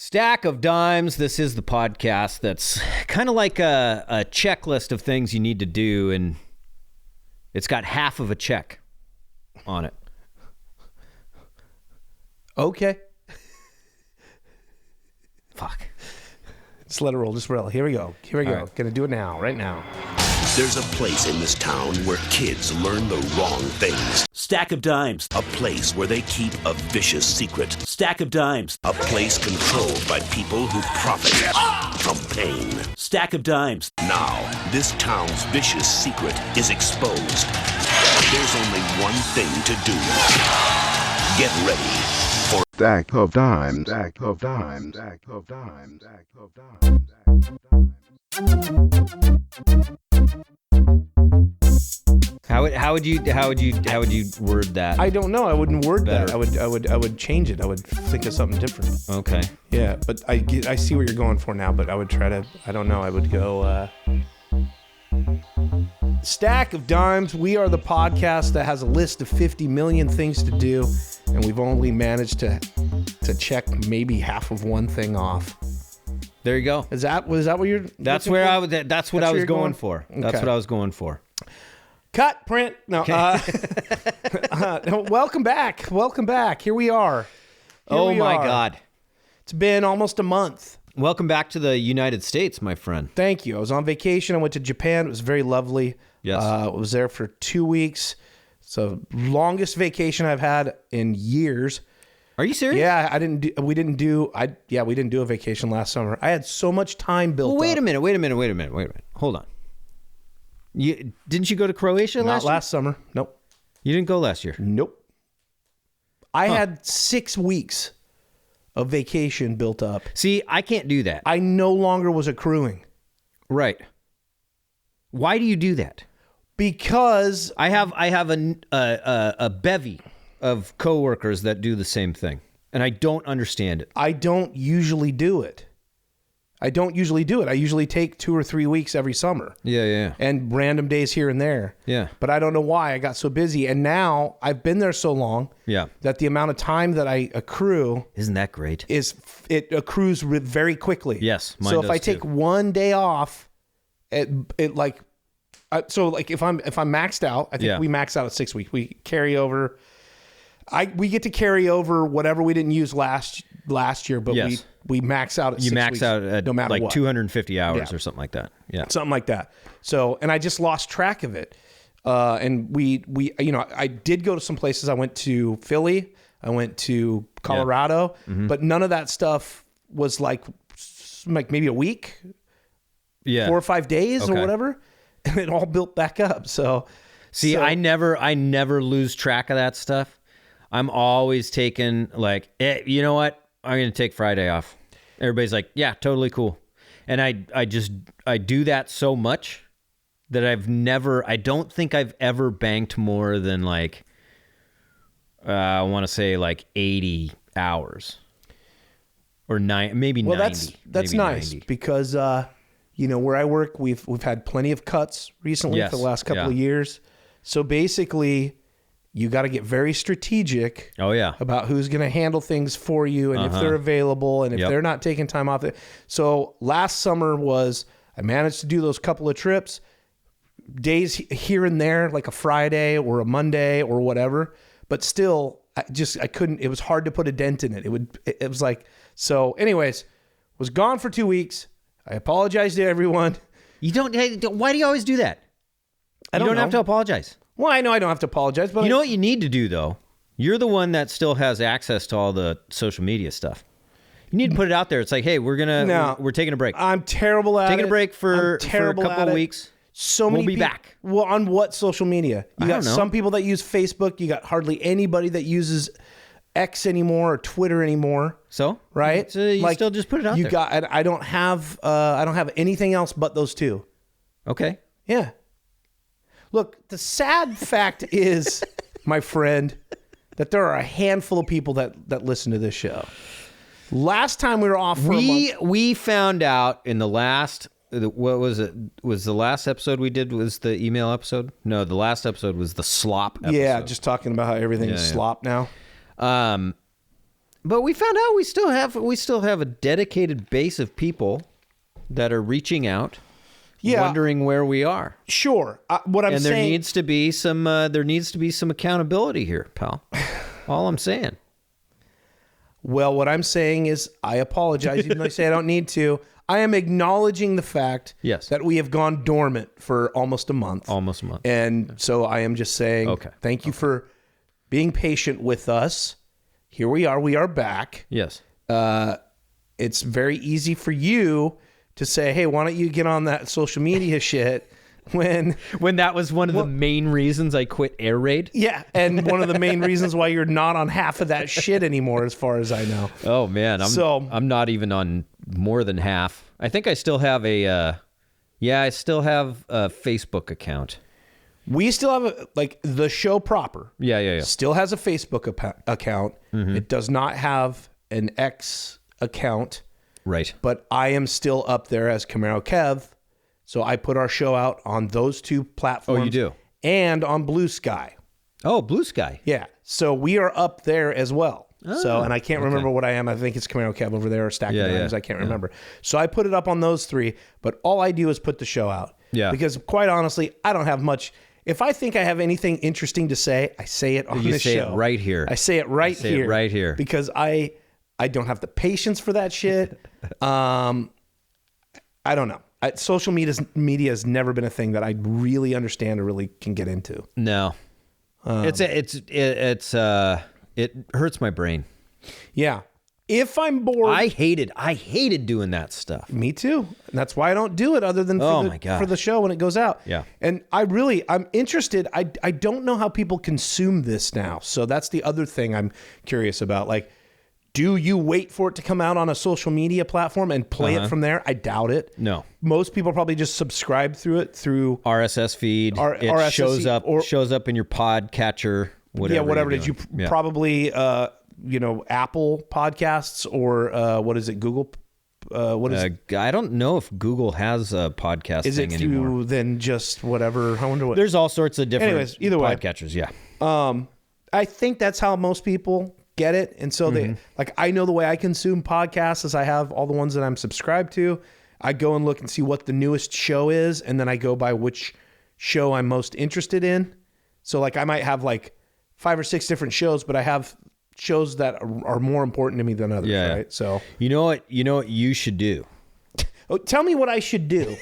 Stack of Dimes. This is the podcast that's kind of like a checklist of things you need to do, and it's got half of a check on it. Okay. Fuck. Just let it roll. Just roll. Here we go. Here we go. Right. Gonna do it now. Right now. There's a place in this town where kids learn the wrong things. Stack of Dimes. A place where they keep a vicious secret. Stack of Dimes. A place controlled by people who profit from pain. Stack of Dimes. Now, this town's vicious secret is exposed. There's only one thing to do. Get ready for Stack of Dimes. Stack of Dimes. Stack of Dimes. Stack of Dimes. How would you word that? I don't know. I wouldn't word Better. that. I would change it. I would think of something different. Okay. Yeah, but I see what you're going for now. But I would try to. I don't know. I would go. Stack of Dimes. We are the podcast that has a list of 50 million things to do, and we've only managed to check maybe half of one thing off. There you go. Is that what you're? That's looking where for? I was. That's what I was going for. That's Okay. what I was going for. Cut, print. No. Welcome back. Welcome back. Here we are. Oh my God. It's been almost a month. Welcome back to the United States, my friend. Thank you. I was on vacation. I went to Japan. It was very lovely. Yes. I was there for 2 weeks. It's the longest vacation I've had in years. Are you serious? Yeah, we didn't do a vacation last summer. I had so much time built Well, up. wait a minute. Hold on. Didn't you go to Croatia Not last year? last summer. Nope. You didn't go last year. Nope. I had 6 weeks of vacation built up. See, I can't do that. I no longer was accruing. Right. Why do you do that? Because I have a bevy of coworkers that do the same thing, and I don't understand it. I don't usually do it. I usually take 2 or 3 weeks every summer. Yeah. And random days here and there. Yeah. But I don't know why I got so busy. And now I've been there so long that the amount of time that I accrue Isn't that great? it accrues very quickly. Yes, mine So if does I take too. 1 day off, if I'm maxed out, I think Yeah. we max out at 6 weeks. We carry over. We get to carry over whatever we didn't use last year, but Yes. we max out at 6 weeks. You max out at no matter like what. 250 hours Yeah. or something like that. Yeah. Something like that. So, and I just lost track of it. And we I did go to some places. I went to Philly. I went to Colorado, but none of that stuff was like maybe a week, Yeah. 4 or 5 days or Okay. whatever. And it all built back up. So, See, I never lose track of that stuff. I'm always taking you know what? I'm going to take Friday off. Everybody's like, yeah, totally cool. And I do that so much that I don't think I've ever banked more than I want to say 80 hours or maybe 90. well, that's maybe nice 90. because, where I work, we've had plenty of cuts recently Yes. for the last couple Yeah. of years. So basically, you got to get very strategic. Oh yeah. About who's going to handle things for you and if they're available and if Yep. they're not taking time off. So last summer I managed to do those couple of trips, days here and there, like a Friday or a Monday or whatever. But still, I couldn't. It was hard to put a dent in it. It was like so. Anyways, was gone for 2 weeks. I apologize to everyone. You don't. Why do you always do that? I don't You don't know. have to apologize. Well, I know I don't have to apologize, but You know what you need to do, though? You're the one that still has access to all the social media stuff. You need to put it out there. It's like, hey, we're taking a break. I'm terrible at it. Taking a break for a terrible couple at of it. weeks. So many We'll be people, back. Well, on what social media? You I got don't know. some people that use Facebook. You got hardly anybody that uses X anymore or Twitter anymore. So? Right? So you still just put it out there. I don't have anything else but those two. Okay. Yeah. Look, the sad fact is, my friend, that there are a handful of people that listen to this show. Last time we were off for a month. We found out in the last, what was it? Was the last episode we did was the email episode? No, the last episode was the slop episode. Yeah, just talking about how everything is slop now. But we found out we still have a dedicated base of people that are reaching out, wondering where we are. Sure. What I'm saying, there needs to be some accountability here, pal. All I'm saying. Well, what I'm saying is I apologize, even though I say I don't need to. I am acknowledging the fact that we have gone dormant for almost a month. And so I am just saying thank you for being patient with us. Here we are. We are back. Yes. It's very easy for you to say, hey, why don't you get on that social media shit when that was one of the main reasons I quit Air Raid. Yeah, and one of the main reasons why you're not on half of that shit anymore, as far as I know. Oh man, I'm not even on more than half. I think I still have a Facebook account. We still have the show proper. Yeah. Still has a Facebook account. Mm-hmm. It does not have an X account. Right. But I am still up there as Camaro Kev. So I put our show out on those two platforms. Oh, you do? And on Blue Sky. Oh, Blue Sky. Yeah. So we are up there as well. And I can't remember what I am. I think it's Camaro Kev over there or Stack of Dimes. I can't remember. So I put it up on those three. But all I do is put the show out. Yeah. Because quite honestly, I don't have much. If I think I have anything interesting to say, I say it on this show. You say it right here. I say it right here. Because I don't have the patience for that shit. I don't know. Social media has never been a thing that I really understand or really can get into. No, it hurts my brain. Yeah, if I'm bored, I hated doing that stuff. Me too. And that's why I don't do it other than for the show when it goes out. Yeah, and I'm interested. I don't know how people consume this now, so that's the other thing I'm curious about. Like, do you wait for it to come out on a social media platform and play it from there? I doubt it. No. Most people probably just subscribe through RSS feed. It shows up in your podcatcher, whatever. Did you probably Apple Podcasts or what is it, Google? What is I don't know if Google has a podcast is thing it through anymore. Then just whatever. I wonder what. There's all sorts of different either way, podcatchers. Yeah. I think that's how most people get it. And so they I know the way I consume podcasts is I have all the ones that I'm subscribed to. I go and look and see what the newest show is, and then I go by which show I'm most interested in. So I might have 5 or 6 different shows, but I have shows that are more important to me than others, right? So you know what you should do? Oh, tell me what I should do.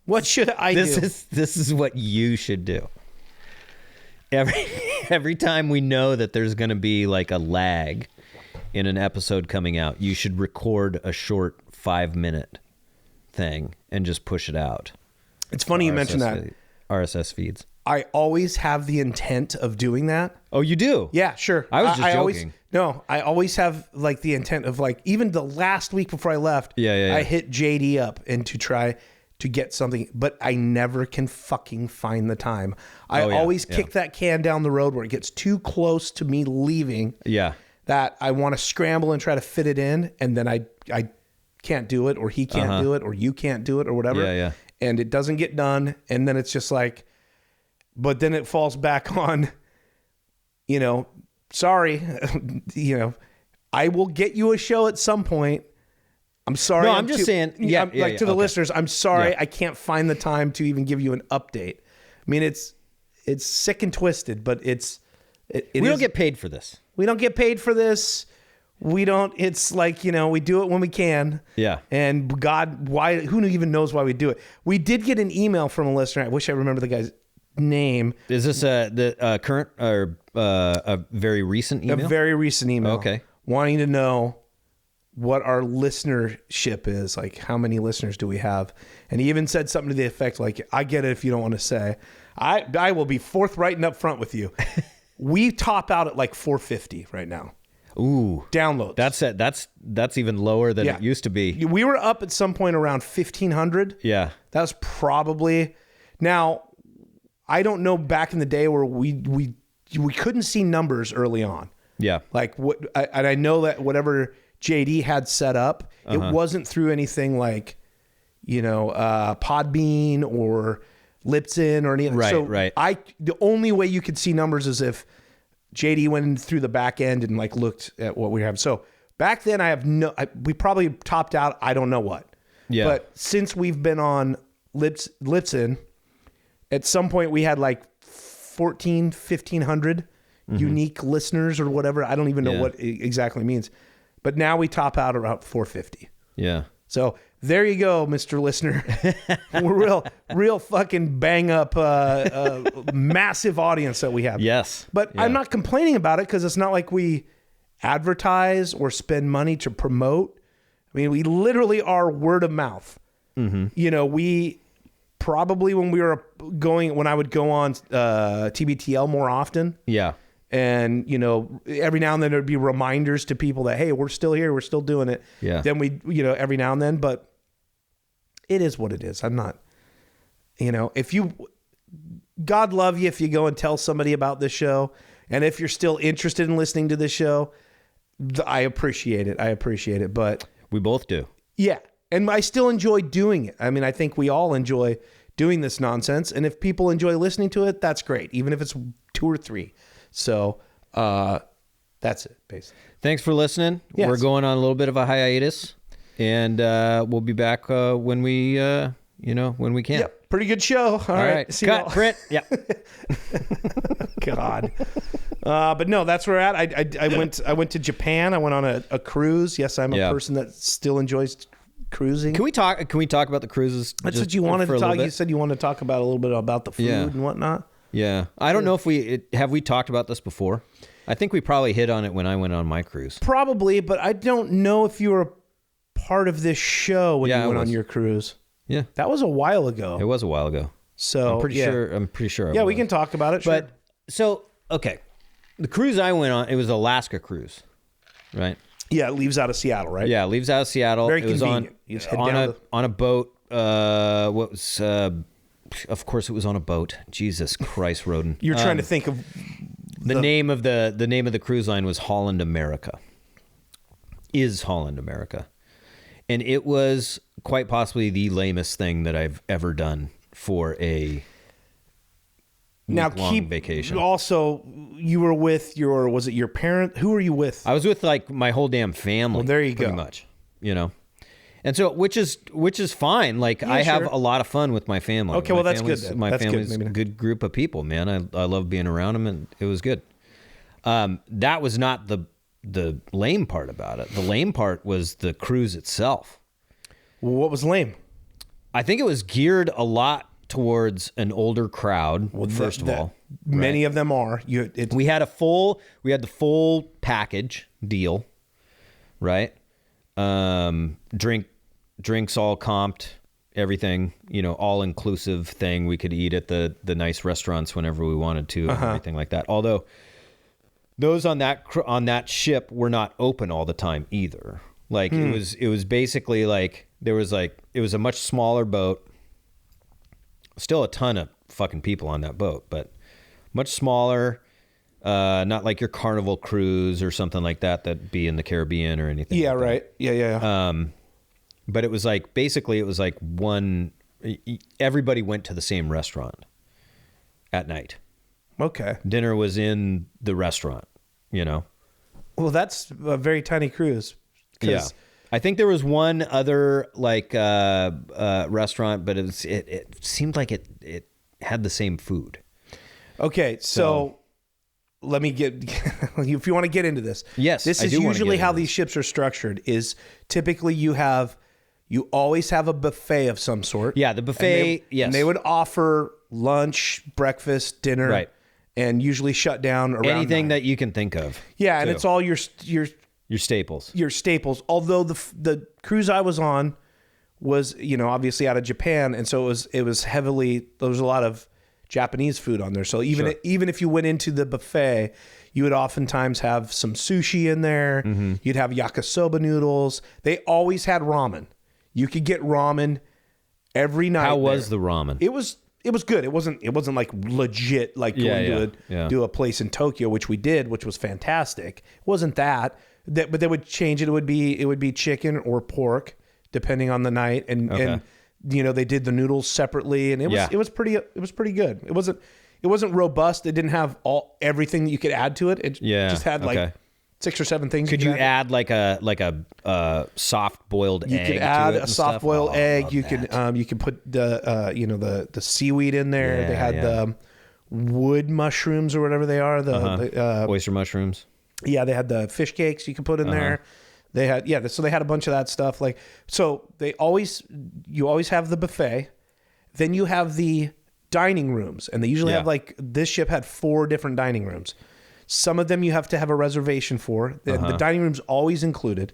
What should I do? This is what you should do. Every time we know that there's going to be a lag in an episode coming out, you should record a short 5-minute thing and just push it out. It's funny you mentioned that. RSS feeds. I always have the intent of doing that. Oh, you do? Yeah, sure. I was just joking. I always have the intent of even the last week before I left, I hit JD up and to try to get something, but I never can fucking find the time. I always kick that can down the road where it gets too close to me leaving. Yeah. That I want to scramble and try to fit it in, and then I can't do it, or he can't do it, or you can't do it, or whatever. Yeah. And it doesn't get done, and then it's just but then it falls back on, sorry, I will get you a show at some point. I'm sorry. No, I'm just saying. To the listeners, I'm sorry. I can't find the time to even give you an update. I mean, it's sick and twisted, but we don't get paid for this. We don't get paid for this. We don't. It's we do it when we can. Yeah. And God, why? Who even knows why we do it? We did get an email from a listener. I wish I remember the guy's name. Is this the current or a very recent email? A very recent email. Okay. Wanting to know what our listenership is, how many listeners do we have? And he even said something to the effect I get it if you don't want to say. I will be forthright and upfront with you. We top out at 450 right now. Ooh. Downloads. That's even lower than it used to be. We were up at some point around 1,500. Yeah. That was probably... Now, I don't know back in the day where we couldn't see numbers early on. Yeah. And I know that whatever JD had set up, it wasn't through anything Podbean or Lipson or anything. Right, so right. The only way you could see numbers is if JD went in through the back end and like looked at what we have. So back then we probably topped out. I don't know what. Yeah. But since we've been on Lipson, at some point we had like 1,500 unique listeners or whatever. I don't even know what it exactly means. But now we top out around 450. Yeah. So there you go, Mr. Listener. We're real fucking bang up, massive audience that we have. Yes. But I'm not complaining about it because it's not like we advertise or spend money to promote. I mean, we literally are word of mouth. You know, we probably when I would go on TBTL more often. Yeah. And, you know, every now and then there'd be reminders to people that, hey, we're still here. We're still doing it. Yeah. Then we, you know, every now and then, but it is what it is. I'm not, you know, God love you if you go and tell somebody about this show. And if you're still interested in listening to this show, I appreciate it. But We both do. yeah. And I still enjoy doing it. I mean, I think we all enjoy doing this nonsense. And if people enjoy listening to it, that's great. Even if it's 2 or 3. So that's it, basically. Thanks for listening. Yes. We're going on a little bit of a hiatus, and we'll be back when we can. Yep. Pretty good show. All right. See Cut. y'all. Print. Yeah. God. But no, that's where we're at. I went to Japan. I went on a cruise. Yes, I'm a person that still enjoys cruising. Can we talk about the cruises? That's just what you wanted for to a little talk. bit? You said you wanted to talk about a little bit about the food and whatnot. Yeah. I don't know if we talked about this before. I think we probably hit on it when I went on my cruise. Probably, but I don't know if you were a part of this show when you went on your cruise. Yeah. That was a while ago. It was a while ago. So I'm pretty sure. Yeah, we can talk about it. Sure. But so, okay. The cruise I went on, it was Alaska cruise, right? Yeah, it leaves out of Seattle, right? Yeah, it leaves out of Seattle. Very it was convenient. You just head down on a boat. Of course, it was on a boat. Jesus Christ, Roden. You're trying to think of the name of the cruise line was Holland America. Is Holland America, and it was quite possibly the lamest thing that I've ever done for a week-long vacation. Also, you were with was it your parent? Who were you with? I was with like my whole damn family. Well, there you pretty go. Much, you know. And so, which is fine. Like I have a lot of fun with my family. Okay, well that's good. Then. My that's family's good. a good group of people, man. I love being around them, and it was good. That was not the lame part about it. The lame part was the cruise itself. Well, what was lame? I think it was geared a lot towards an older crowd. Well, first of all, many of them are. We had the full package deal, right? Drinks all comped, everything, you know, all inclusive thing. We could eat at the nice restaurants whenever we wanted to, and everything like that. Although those on that ship were not open all the time either. Like it was basically like it was a much smaller boat. Still a ton of fucking people on that boat, but much smaller. Not like your Carnival cruise or something like that'd be in the Caribbean or anything. Yeah, like right. Yeah. But it was like basically it was like everybody went to the same restaurant at night. Okay. Dinner was in the restaurant, you know. Well, that's a very tiny cruise. Yeah. I think there was one other like restaurant, but it seemed like it had the same food. Okay, so let me get if you want to get into this. Yes, this I is do wanna usually get how into these ships are structured. Is typically you always have a buffet of some sort. Yeah, the buffet. And they would offer lunch, breakfast, dinner, right, and usually shut down around anything 9. that you can think of. Yeah, and too. it's all your staples. Your staples. Although the cruise I was on was, you know, obviously out of Japan, and so it was heavily, there was a lot of Japanese food on there. So even if you went into the buffet, you would oftentimes have some sushi in there. Mm-hmm. You'd have yakisoba noodles. They always had ramen. You could get ramen every night. How was the ramen? It was good. It wasn't like legit like going to a place in Tokyo, which we did, which was fantastic. It wasn't that. But they would change it. It would be chicken or pork, depending on the night. And you know, they did the noodles separately, and it was pretty good. it wasn't robust. It didn't have everything that you could add to it. It just had like 6 or 7 things. Could you add like a soft boiled egg? You could add a soft boiled egg. You could put the seaweed in there. Yeah, they had the wood mushrooms or whatever they are. The oyster mushrooms. Yeah, they had the fish cakes you could put in there. They had so they had a bunch of that stuff. Like, so you always have the buffet, then you have the dining rooms, and they usually have like, this ship had 4 different dining rooms. Some of them you have to have a reservation for. The dining room's always included,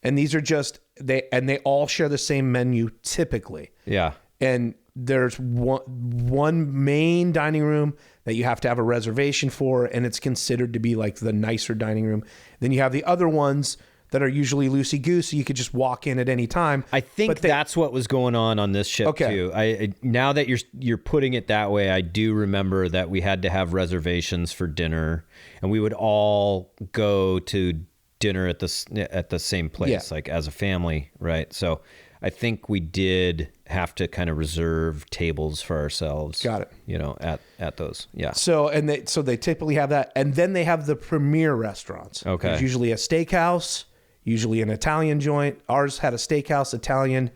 and these are just they all share the same menu typically. Yeah, and there's one main dining room that you have to have a reservation for, and it's considered to be like the nicer dining room. Then you have the other ones that are usually loosey-goosey. You could just walk in at any time. I think that's what was going on this ship too. I now that you're putting it that way, I do remember that we had to have reservations for dinner, and we would all go to dinner at the same place, like as a family, right? So I think we did have to kind of reserve tables for ourselves. Got it. You know, at those. Yeah. So they typically have that, and then they have the premier restaurants. Okay. There's usually a steakhouse, usually an Italian joint. Ours had a steakhouse. Italian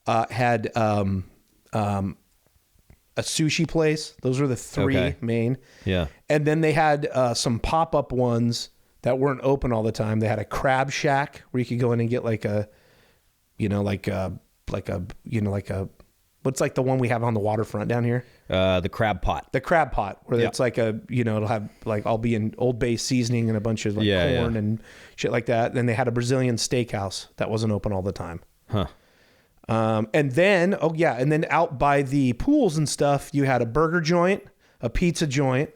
had a sushi place. Those were the 3 main. Yeah. And then they had some pop-up ones that weren't open all the time. They had a crab shack where you could go in and get like a what's like the one we have on the waterfront down here? The crab pot. The crab pot, where it's like it'll have like, I'll be in Old Bay seasoning and a bunch of like corn and shit like that. Then they had a Brazilian steakhouse that wasn't open all the time. Huh. And then out by the pools and stuff, you had a burger joint, a pizza joint,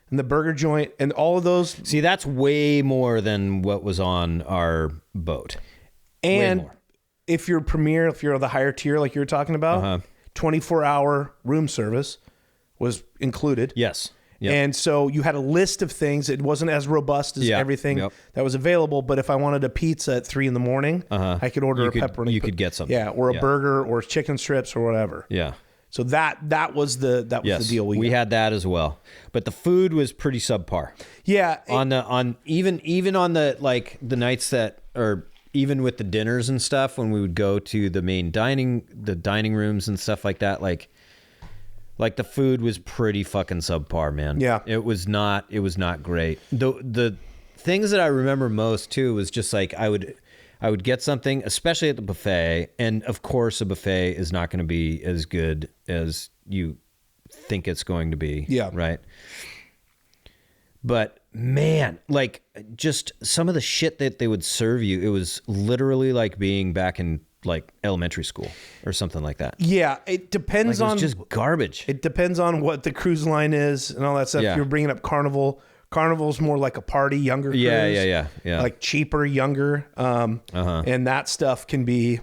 and the burger joint, and all of those. See, that's way more than what was on our boat. And way more. If you're premier, if you're the higher tier, like you were talking about, 24-hour room service was included. Yes. Yep. And so you had a list of things. It wasn't as robust as everything that was available. But if I wanted a pizza at 3 a.m, I could order a pepperoni. You could get something. Yeah, or a burger or chicken strips or whatever. Yeah. So that was the deal we had that as well. But the food was pretty subpar. Yeah. Even on the like the nights that, or even with the dinners and stuff, when we would go to the main dining rooms and stuff like that, like the food was pretty fucking subpar, man. Yeah. It was not great. The things that I remember most too was just like I would get something, especially at the buffet, and of course a buffet is not going to be as good as you think it's going to be. Yeah. Right. But man, like just some of the shit that they would serve you, it was literally like being back in like elementary school or something like that. Yeah, it depends on. It's just garbage. It depends on what the cruise line is and all that stuff. Yeah. You're bringing up Carnival. Carnival's more like a party, younger cruise. Yeah. Like cheaper, younger. And that stuff can be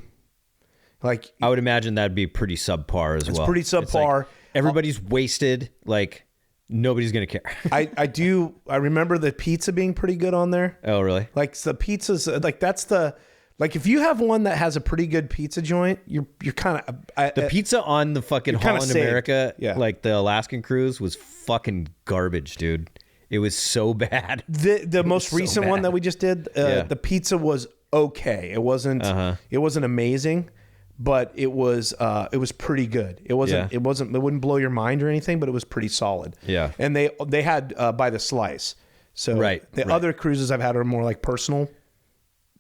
like. I would imagine that'd be pretty subpar as well. It's pretty subpar. Like everybody's wasted. Like nobody's gonna care. I remember the pizza being pretty good on there. Oh, really? Like the pizzas, like that's the. Like if you have one that has a pretty good pizza joint, you're kind of the pizza on the fucking Holland America, yeah. Like the Alaskan cruise was fucking garbage, dude. It was so bad. The most recent one that we just did, the pizza was okay. It wasn't amazing, but it was pretty good. It wouldn't blow your mind or anything, but it was pretty solid. Yeah. And they had by the slice. So other cruises I've had are more like personal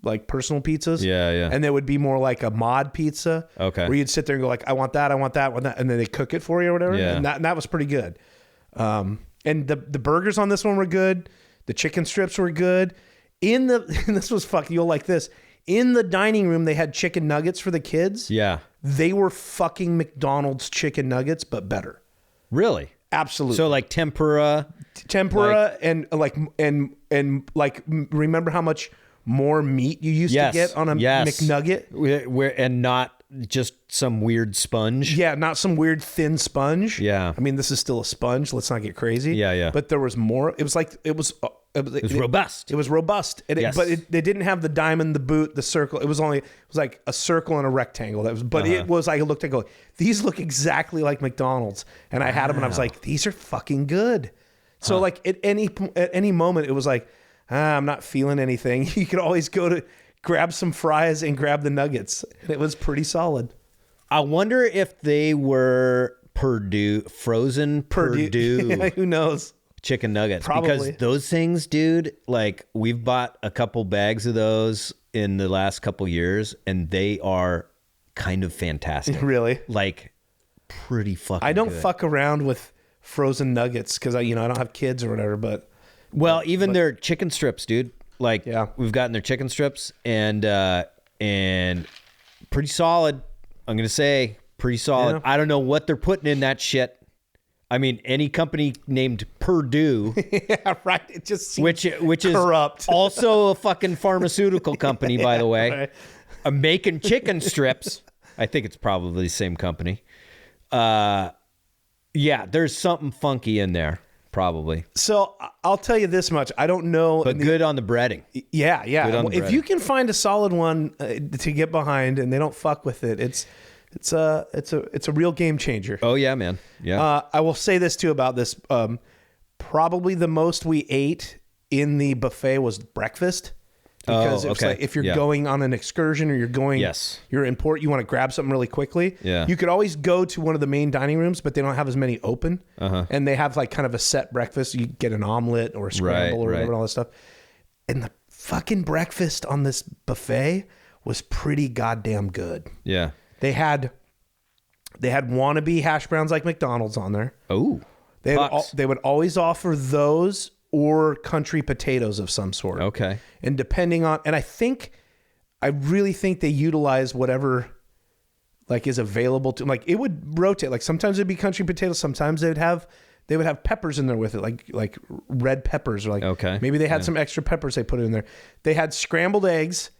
pizzas. Yeah. And they would be more like a mod pizza. Okay. Where you'd sit there and go like, I want that, and then they cook it for you or whatever. Yeah. And that was pretty good. And the burgers on this one were good. The chicken strips were good. And this was fucking, you'll like this. In the dining room, they had chicken nuggets for the kids. Yeah. They were fucking McDonald's chicken nuggets, but better. Really? Absolutely. So like tempura, and remember how much more meat you used to get on a McNugget? and not just some weird sponge. Yeah, not some weird thin sponge. Yeah. I mean, this is still a sponge. Let's not get crazy. Yeah. But there was more. It was robust. It was robust. Yes. But they didn't have the diamond, the boot, the circle. It was like a circle and a rectangle. It was like, it looked like, these look exactly like McDonald's. And I had them and I was like, these are fucking good. So like at any moment, it was like, I'm not feeling anything. You could always go to grab some fries and grab the nuggets. And it was pretty solid. I wonder if they were frozen Purdue Who knows? chicken nuggets. Probably. Because those things, dude, like we've bought a couple bags of those in the last couple years and they are kind of fantastic. Really? Like pretty fucking I don't good. fuck around with frozen nuggets because I don't have kids or whatever, but Even their chicken strips, dude. Like we've gotten their chicken strips and pretty solid. I'm going to say pretty solid. Yeah. I don't know what they're putting in that shit. I mean, any company named Purdue, yeah, right. It just seems which is corrupt. also a fucking pharmaceutical company, by the way, right. Making chicken strips. I think it's probably the same company. Yeah, there's something funky in there, probably. So I'll tell you this much: I don't know, but good on the breading. Yeah. Good on the If breading. you can find a solid one to get behind, and they don't fuck with it, it's a real game changer. Oh yeah, man. Yeah. I will say this too about this. Probably the most we ate in the buffet was breakfast. Because it's like if you're going on an excursion or you're in port, you want to grab something really quickly. Yeah. You could always go to one of the main dining rooms, but they don't have as many open. And they have like kind of a set breakfast. You get an omelet or a scramble or whatever and all this stuff. And the fucking breakfast on this buffet was pretty goddamn good. Yeah. They had wannabe hash browns like McDonald's on there. Oh. They would always offer those or country potatoes of some sort. Okay. And depending on, and I really think they utilize whatever like is available to, like it would rotate. Like sometimes it'd be country potatoes. Sometimes they would have peppers in there with it, like red peppers, or like maybe they had some extra peppers they put in there. They had scrambled eggs,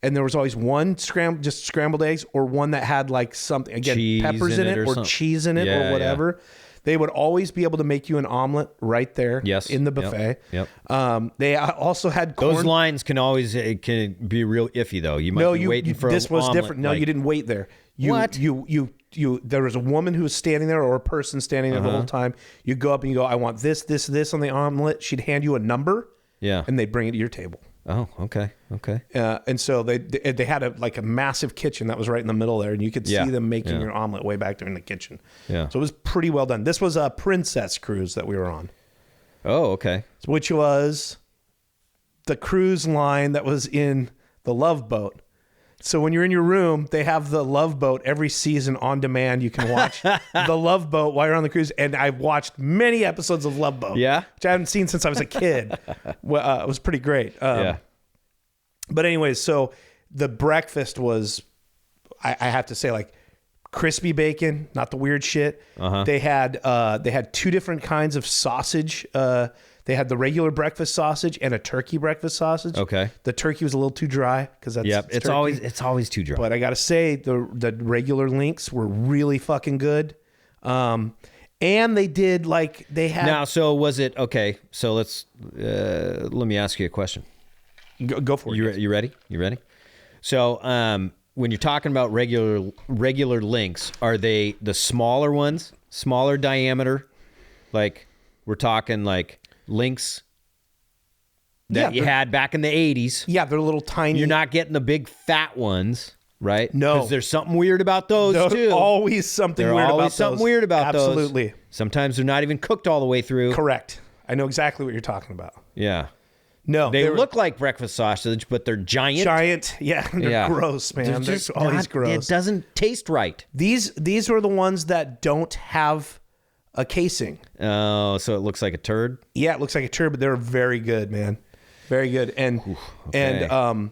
and there was always one just scrambled eggs, or one that had like something, again, cheese peppers in it or something. cheese in it or whatever. Yeah. They would always be able to make you an omelet right there in the buffet. Yep. They also had corn. Those lines can be real iffy though. You might be waiting for this an was omelet, different. No, you didn't wait there. What? There was a woman who was standing there, or a person standing there the whole time. You go up and you go, I want this on the omelet. She'd hand you a number. Yeah. And they'd bring it to your table. Oh, okay. And so they had a massive kitchen that was right in the middle there, and you could see them making your omelet way back there in the kitchen. Yeah. So it was pretty well done. This was a Princess cruise that we were on. Oh, okay. Which was the cruise line that was in the Love Boat. So when you're in your room, they have the Love Boat every season on demand. You can watch the Love Boat while you're on the cruise. And I've watched many episodes of Love Boat. Yeah? Which I haven't seen since I was a kid. Well, it was pretty great. Yeah. But anyways, so the breakfast was, I have to say, like crispy bacon, not the weird shit. They had two different kinds of sausage. They had the regular breakfast sausage and a turkey breakfast sausage. Okay. The turkey was a little too dry because that's it's always too dry. But I gotta say the regular links were really fucking good. And they did Now, so was it okay? So let's let me ask you a question. Go for it. You ready? You ready? So when you're talking about regular links, are they the smaller ones, smaller diameter? Like we're talking like links that you had back in the 80s. Yeah, they're little tiny. You're not getting the big fat ones, right? No. Because there's something weird about those too. Always something There's weird always about those. something weird about those. Absolutely. Sometimes they're not even cooked all the way through. Correct. I know exactly what you're talking about. Yeah. No, They look like breakfast sausage, but they're giant. giant. Yeah, they're gross, man. They're just always gross. It doesn't taste right. These are the ones that don't have a casing. Oh, so it looks like a turd? Yeah, it looks like a turd, but they're very good, man. Very good. And because I'll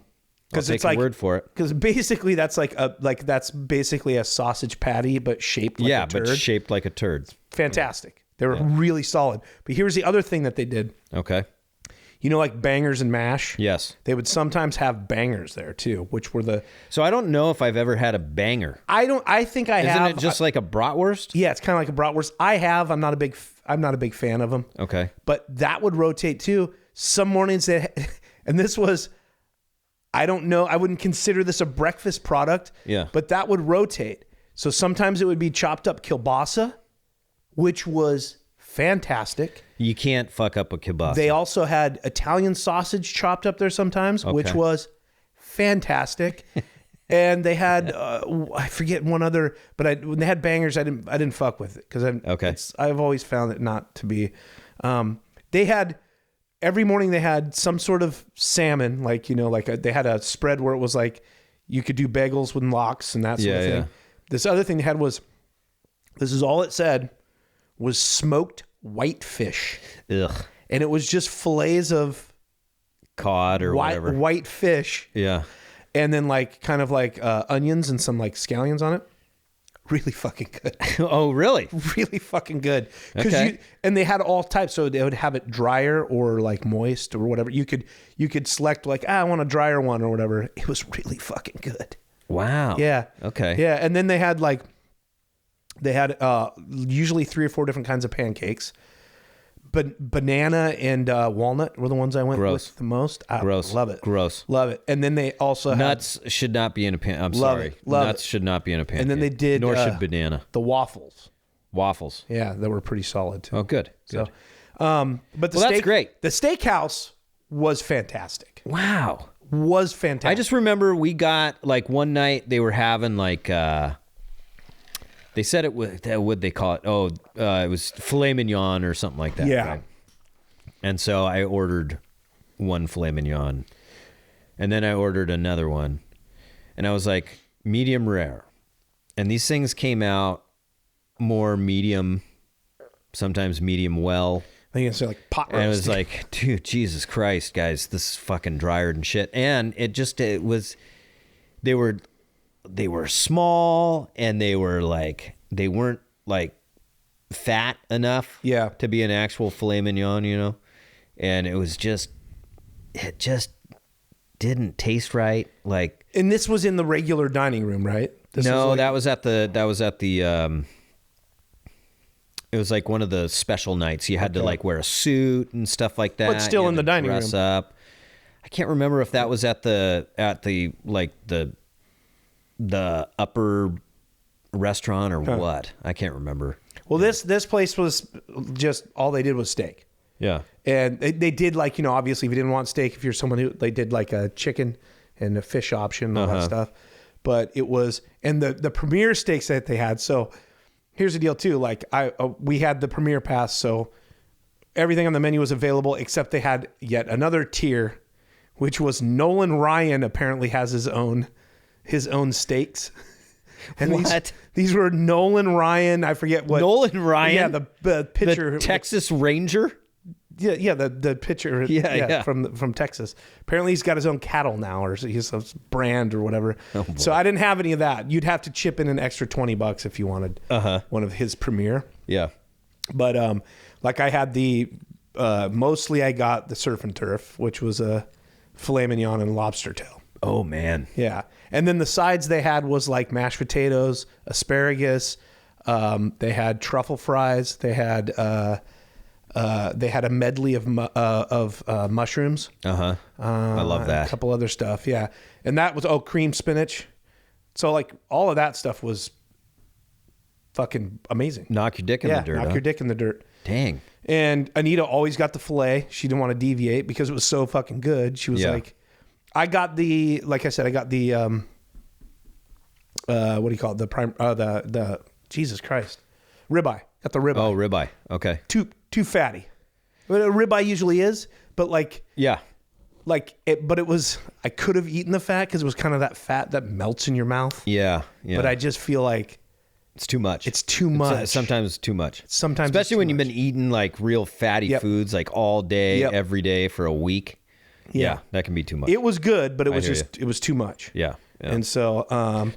it's take like your word for it. Because basically that's that's basically a sausage patty, but shaped like a turd. but shaped like a turd. Fantastic. They were really solid. But here's the other thing that they did. Okay. You know, like bangers and mash? Yes. They would sometimes have bangers there too, which were the... So I don't know if I've ever had a banger. I think I have. Isn't it just like a bratwurst? Yeah, it's kind of like a bratwurst. I have. I'm not a big fan of them. Okay. But that would rotate too. Some mornings and this was, I don't know, I wouldn't consider this a breakfast product. Yeah. But that would rotate. So sometimes it would be chopped up kielbasa, which was fantastic. You can't fuck up a kielbasa. They also had Italian sausage chopped up there sometimes, which was fantastic. And they had I forget one other, but when they had bangers, I didn't fuck with it because I've always found it not to be. They had every morning they had some sort of salmon, like they had a spread where it was like you could do bagels with lox and that sort of thing. Yeah. This other thing they had was, this is all it said, was smoked whitefish. Ugh. And it was just fillets of cod or whatever. White fish. Yeah. And then kind of onions and some like scallions on it. Really fucking good. Oh, really? Really fucking good. Okay. And they had all types. So they would have it drier or like moist or whatever. You could select like, I want a drier one or whatever. It was really fucking good. Wow. Yeah. Okay. Yeah. And then they had usually 3 or 4 different kinds of pancakes. But banana and walnut were the ones I went with the most. I love it. Gross. Love it. And then they also nuts should not be in a pan. I'm Love sorry. it. Love nuts it. should not be in a pancake. And then they did nor should banana. The waffles. Waffles. Yeah, that were pretty solid too. Oh, good. Good. So, but that's great. The steakhouse was fantastic. Wow. Was fantastic. I just remember we got like one night they were having like they said it was what they call it. Oh, it was filet mignon or something like that. Yeah. Right? And so I ordered one filet mignon, and then I ordered another one, and I was like medium rare, and these things came out more medium, sometimes medium well. I think it's like pot roast. And it was like, dude, Jesus Christ, guys, this is fucking drier than shit. And it was, they were small, and they weren't like fat enough to be an actual filet mignon, and it just didn't taste right. Like, and this was in the regular dining room, right? that was at the it was like one of the special nights. You had to like wear a suit and stuff like that. But still in the dining room. Up. I can't remember if that was at the like the upper restaurant or what. I can't remember. Well, this place was just all they did was steak. Yeah. And they did like, obviously if you didn't want steak, if you're someone who, they did like a chicken and a fish option and all that stuff. But it was, and the premier steaks that they had. So here's the deal too. Like we had the premier pass. So everything on the menu was available except they had yet another tier, which was Nolan Ryan apparently has his own steaks. And what? These were Nolan Ryan. I forget what. Nolan Ryan? Yeah, the pitcher. The Texas Ranger? Yeah, the pitcher. Yeah. From Texas. Apparently, he's got his own cattle now, or he's a brand or whatever. So I didn't have any of that. You'd have to chip in an extra $20 if you wanted one of his premier. Yeah. But like I had mostly I got the surf and turf, which was a filet mignon and lobster tail. Oh man. Yeah. And then the sides they had was like mashed potatoes, asparagus. They had truffle fries. They had a medley of mushrooms. I love that. A couple other stuff. Yeah. And that was, cream spinach. So like all of that stuff was fucking amazing. Knock your dick in the dirt. Knock your dick in the dirt. Dang. And Anita always got the filet. She didn't want to deviate because it was so fucking good. She was like, I got the, what do you call it? The Jesus Christ. Ribeye. Got the ribeye. Oh, ribeye. Okay. Too fatty. But a ribeye usually is, but like, but it was, I could have eaten the fat because it was kind of that fat that melts in your mouth. Yeah. But I just feel like it's too much. It's too much. Sometimes it's too much. Sometimes, especially when you've been eating like real fatty foods like all day, every day for a week. Yeah, that can be too much. It was good, but it was it was too much. Yeah. And so,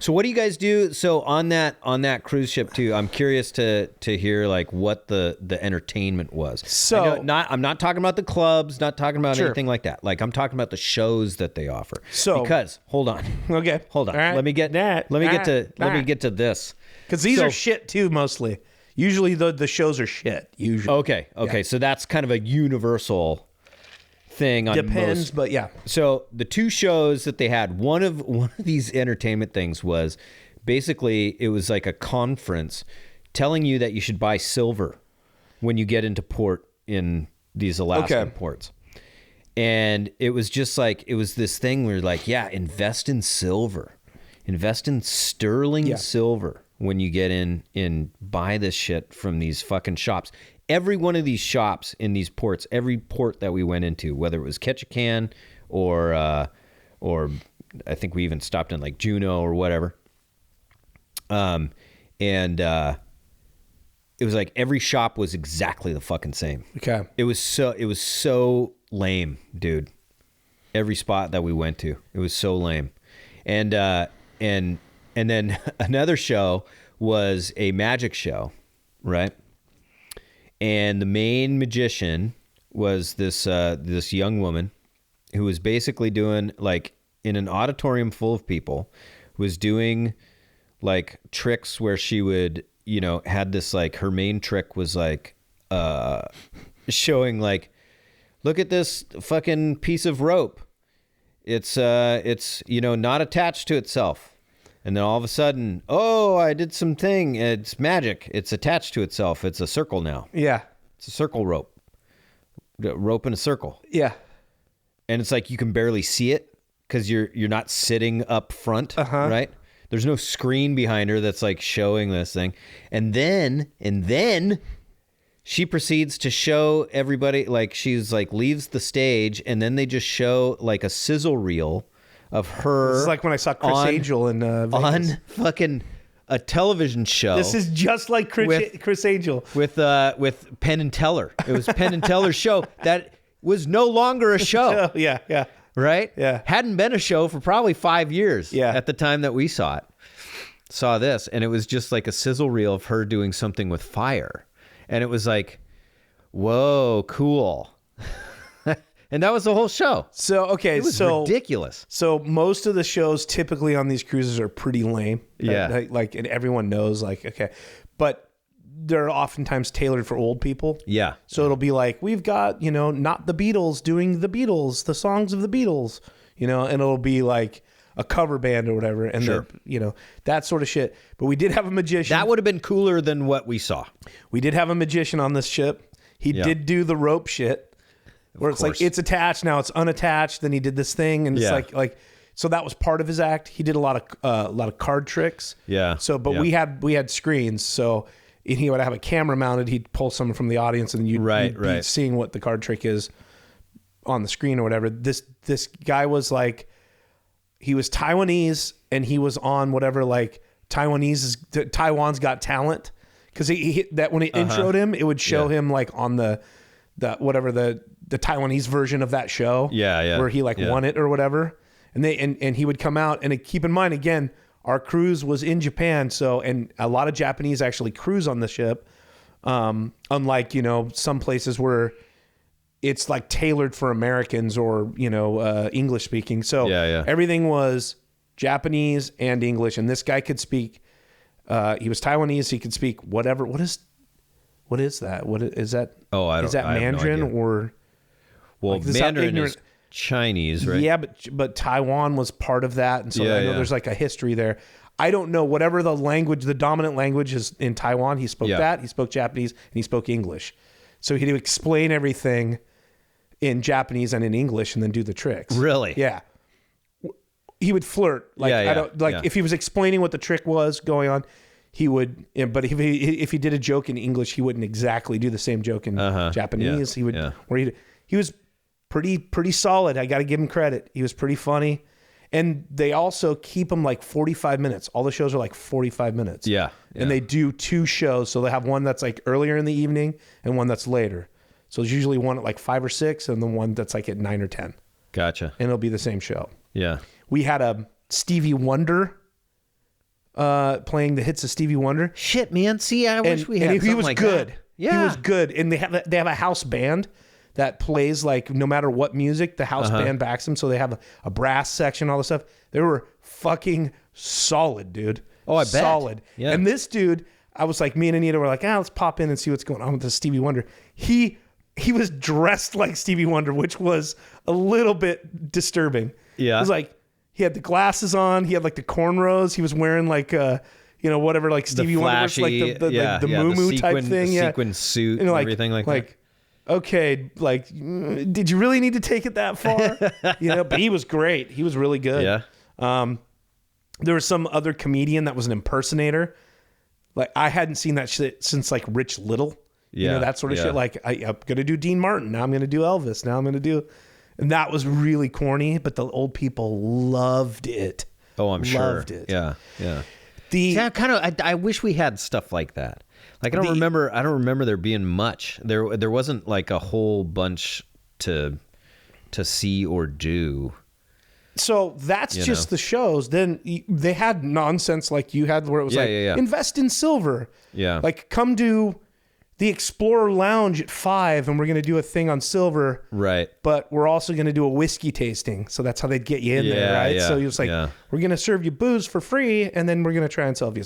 So what do you guys do? So on that cruise ship too, I'm curious to hear like what the entertainment was. So I'm not talking about the clubs, not talking about Sure. anything like that. Like I'm talking about the shows that they offer. So- because hold on, okay, hold on, All right. let me get to this. Because these So- are shit too, mostly. Usually the shows are shit. Usually, Okay, so that's kind of a universal thing on depends, most. but yeah. So the two shows that they had, one of these entertainment things was basically it was like a conference telling you that you should buy silver when you get into port in these Alaskan ports. And it was just like, it was this thing where like, yeah, invest in silver, invest in sterling silver when you get in, buy this shit from these fucking shops. Every one of these shops in these ports, every port that we went into, whether it was Ketchikan or I think we even stopped in like Juneau or whatever. And it was like every shop was exactly the fucking same. Okay. It was so lame, dude. Every spot that we went to, it was so lame. And then another show was a magic show, right? And the main magician was this young woman who was basically doing like in an auditorium full of people, was doing like tricks where she would, had this like her main trick was like showing like, look at this fucking piece of rope. It's not attached to itself. And then all of a sudden, oh, I did something. It's magic. It's attached to itself. It's a circle now. Yeah. It's a circle rope. Rope in a circle. Yeah. And it's like you can barely see it because you're not sitting up front, right? There's no screen behind her that's like showing this thing. And then she proceeds to show everybody, like she's like leaves the stage and then they just show like a sizzle reel of her. This is like when I saw Chris Angel in Vegas. On fucking a television show. This is just like Chris Angel with Penn and Teller. It was Penn and Teller's show that was no longer a show. Yeah. Right? Yeah. Hadn't been a show for probably 5 years. Yeah. At the time that we saw this, and it was just like a sizzle reel of her doing something with fire, and it was like, whoa, cool. And that was the whole show. So, okay. It was ridiculous. So most of the shows typically on these cruises are pretty lame. Yeah. And everyone knows like, okay, but they're oftentimes tailored for old people. Yeah. So it'll be like, we've got, not the Beatles doing the Beatles, the songs of the Beatles, and it'll be like a cover band or whatever. And Sure. that sort of shit. But we did have a magician. That would have been cooler than what we saw. We did have a magician on this ship. He did do the rope shit. Where it's course. like, it's attached, now it's unattached. Then he did this thing, and it's Yeah. like, so that was part of his act. He did a lot of card tricks. Yeah. So, but Yeah. we had screens. So he would have a camera mounted. He'd pull someone from the audience, and you'd be seeing what the card trick is on the screen or whatever. This guy was like, he was Taiwanese, and he was on whatever like Taiwan's Got Talent, because he that when it introed him, it would show him like on the whatever the Taiwanese version of that show, where he won it or whatever, and he would come out. And keep in mind, again, our cruise was in Japan, so, and a lot of Japanese actually cruise on the ship, unlike some places where it's like tailored for Americans or English speaking. So everything was Japanese and English, and this guy could speak. He was Taiwanese. He could speak whatever. What is that? What is that? Oh, I don't. Is that I have no Mandarin idea. or? Well, Like, this is Mandarin ignorant- is Chinese, right? Yeah, but Taiwan was part of that, and so Yeah, I know yeah. there's like a history there. I don't know whatever the language, the dominant language is in Taiwan. He spoke that. He spoke Japanese and he spoke English. So he'd explain everything in Japanese and in English, and then do the tricks. Really? Yeah. He would flirt. Like Yeah, yeah, I don't like yeah. if he was explaining what the trick was going on. He would, but if he did a joke in English, he wouldn't exactly do the same joke in Japanese. Yeah, He would, yeah. where he was pretty solid. I got to give him credit. He was pretty funny, and they also keep him like 45 minutes. All the shows are like 45 minutes. Yeah, and they do 2 shows, so they have one that's like earlier in the evening and one that's later. So there's usually one at like 5 or 6, and the one that's like at 9 or 10, Gotcha. and it'll be the same show. Yeah. We had a Stevie Wonder playing the hits of Stevie Wonder. Shit, man. See, I wish we had and he something was like good. that. Yeah. He was good. And they have a house band that plays like no matter what music, the house band backs them. So they have a brass section, all this stuff. They were fucking solid, dude. Oh, I bet. Solid. Yeah. And this dude, I was like, me and Anita were like, let's pop in and see what's going on with the Stevie Wonder. He was dressed like Stevie Wonder, which was a little bit disturbing. Yeah. It was like, he had the glasses on. He had like the cornrows. He was wearing like, whatever, like Stevie Wonder, was, like the moo-moo type thing. The sequin suit and everything like that. Okay, like, did you really need to take it that far? But he was great. He was really good. Yeah. There was some other comedian that was an impersonator. Like, I hadn't seen that shit since like Rich Little. Yeah. That sort of shit. Like, I'm going to do Dean Martin. Now I'm going to do Elvis. Now I'm going to do... And that was really corny, but the old people loved it. Oh, I'm sure. Loved it. Yeah. I wish we had stuff like that. Like, I don't remember there being much. There wasn't like a whole bunch to see or do. So that's just the shows. Then they had nonsense like you had, where it was invest in silver. Yeah. Like, come to the Explorer Lounge at 5 and we're going to do a thing on silver. Right. But we're also going to do a whiskey tasting. So that's how they'd get you in there, right? Yeah, so he was like, we're going to serve you booze for free and then we're going to try and sell you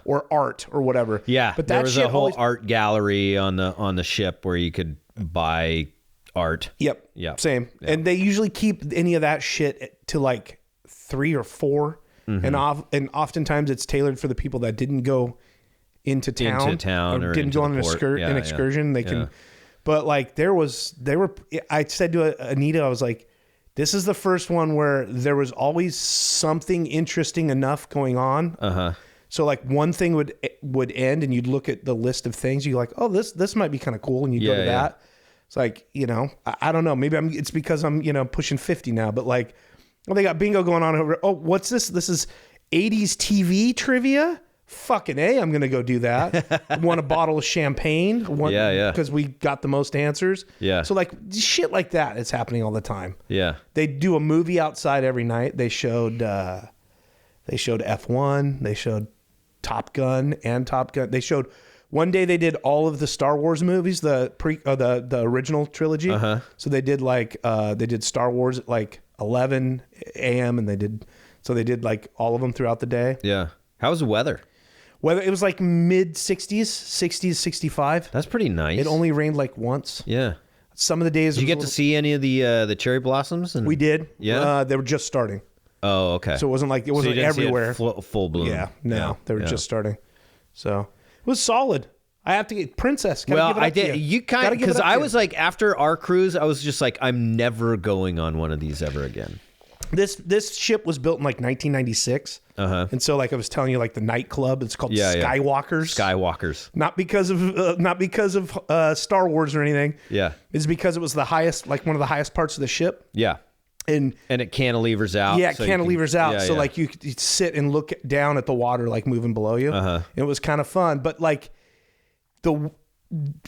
or art or whatever. Yeah. But there was a whole art gallery on the ship where you could buy art. Yep. Yeah. Same. Yeah. And they usually keep any of that shit to like 3 or 4. And oftentimes it's tailored for the people that didn't go into town or didn't go on an excursion. They can, but like I said to Anita, I was like, this is the first one where there was always something interesting enough going on. So like one thing would end and you'd look at the list of things. You're like, oh, this might be kind of cool. And you go to that. It's like, I don't know. Maybe it's because I'm, pushing 50 now, but like, well, they got bingo going on over. Oh, what's this? This is 80s TV trivia. Fucking A, I'm going to go do that. Won a bottle of champagne. Because we got the most answers. Yeah. So like shit like that is happening all the time. Yeah. They do a movie outside every night. They showed F1. They showed Top Gun and Top Gun. They showed one day they did all of the Star Wars movies, the original trilogy. So they did Star Wars at like 11 a.m. and they did like all of them throughout the day. Yeah. How was the weather? It was like mid 60s, 65. That's pretty nice. It only rained like once. Yeah. Some of the days. Did you get to see any of the cherry blossoms? We did. Yeah. They were just starting. Oh, okay. So it wasn't like everywhere. Full bloom. Yeah. No, they were just starting. So it was solid. I have to get Princess. I did. You kind of, because I was like, after our cruise, I was just like, I'm never going on one of these ever again. This ship was built in like 1996. And so like I was telling you, like the nightclub, it's called Skywalkers. Skywalkers. Not because of Star Wars or anything. Yeah. It's because it was the highest, like one of the highest parts of the ship. Yeah. And it cantilevers out. Yeah, it cantilevers out. So like you could sit and look down at the water like moving below you. It was kind of fun. But like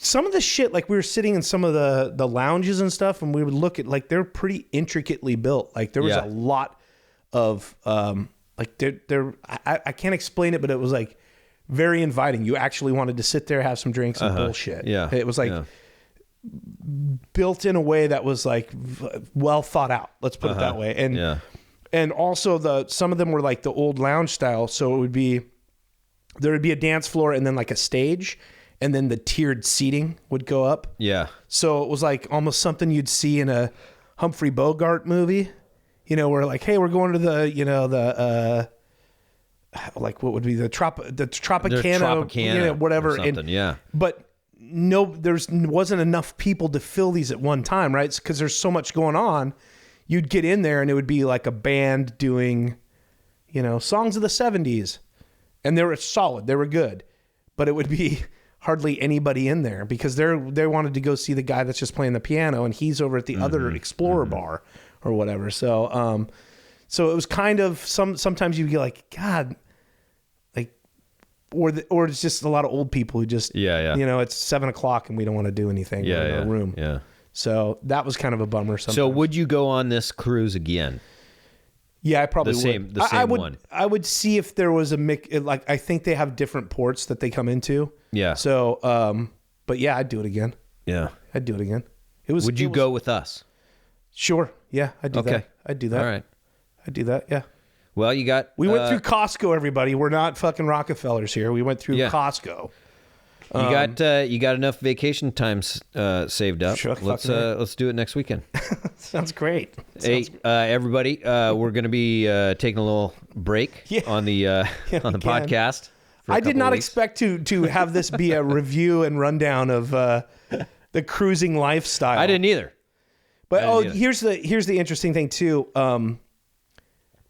some of the shit, like we were sitting in some of the lounges and stuff, and we would look at like they're pretty intricately built. Like there was a lot of like I can't explain it, but it was like very inviting. You actually wanted to sit there, have some drinks and bullshit. Yeah, it was like built in a way that was like well thought out. Let's put it that way. And also some of them were like the old lounge style. So there would be a dance floor and then like a stage. And then the tiered seating would go up. Yeah. So it was like almost something you'd see in a Humphrey Bogart movie, where like, hey, we're going to the like what would be the Tropicana, whatever. Or something, But no, wasn't enough people to fill these at one time, right? Because there's so much going on. You'd get in there and it would be like a band doing, songs of the 70s. And they were solid. They were good. But it would be hardly anybody in there because they wanted to go see the guy that's just playing the piano and he's over at the other Explorer bar or whatever. So so it was kind of sometimes you get like, God, like, or it's just a lot of old people who just it's 7 o'clock and we don't want to do anything in our room. Yeah. So that was kind of a bummer sometimes. So would you go on this cruise again? Yeah, I probably The same- would. the I same would, one. I would see if there was a mix. Like, I think they have different ports that they come into. Yeah. So, but yeah, I'd do it again. Yeah. I'd do it again. It was. Would you go with us? Sure. Yeah, I'd do Okay. that. I'd do that. All right. I'd do that. Yeah. Well, you got. We went through Costco, everybody. We're not fucking Rockefellers here. We went through Yeah. Costco. You got enough vacation times saved up. Sure, Let's fucking right. let's do it next weekend. Sounds great. Hey, everybody, we're going to be taking a little break Yeah. on the we podcast. for a I did couple not weeks. expect to have this be a review and rundown of the cruising lifestyle. I didn't either. But I didn't either. here's the interesting thing too.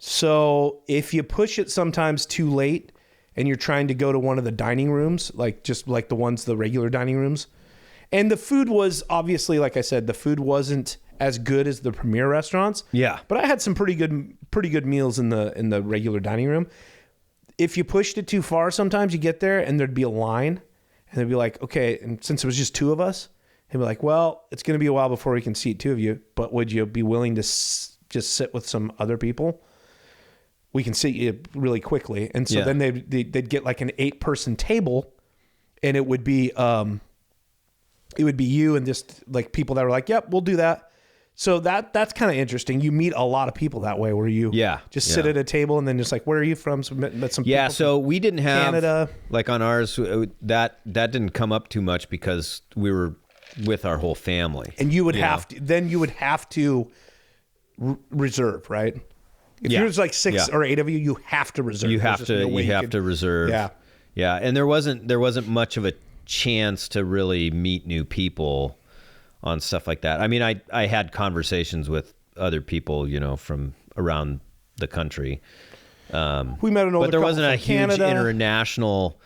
So if you push it sometimes too late, and you're trying to go to one of the dining rooms, like just like the regular dining rooms, and the food was obviously, like I said, the food wasn't as good as the premier restaurants. Yeah. But I had some pretty good meals in the regular dining room. If you pushed it too far, sometimes you get there and there'd be a line, and they'd be like, okay, and since it was just two of us, they'd be like, well, it's going to be a while before we can seat two of you, but would you be willing to just sit with some other people? We can seat you really quickly. And so Yeah. then they'd get like an 8-person table, and it would be you and just like people that were like, yep, we'll do that. So that's kind of interesting. You meet a lot of people that way, where you just sit at a table and then just like, where are you from? So met some Yeah, people so we didn't have Canada. like on ours that didn't come up too much because we were with our whole family. and you would have to reserve, right? If Yeah. there's like 6 or 8 of you, you have to reserve. You There's have just no way to could- reserve. Yeah. Yeah, and there wasn't much of a chance to really meet new people on stuff like that. I mean, I had conversations with other people, from around the country. We met an older But there couple wasn't a from huge Canada. international,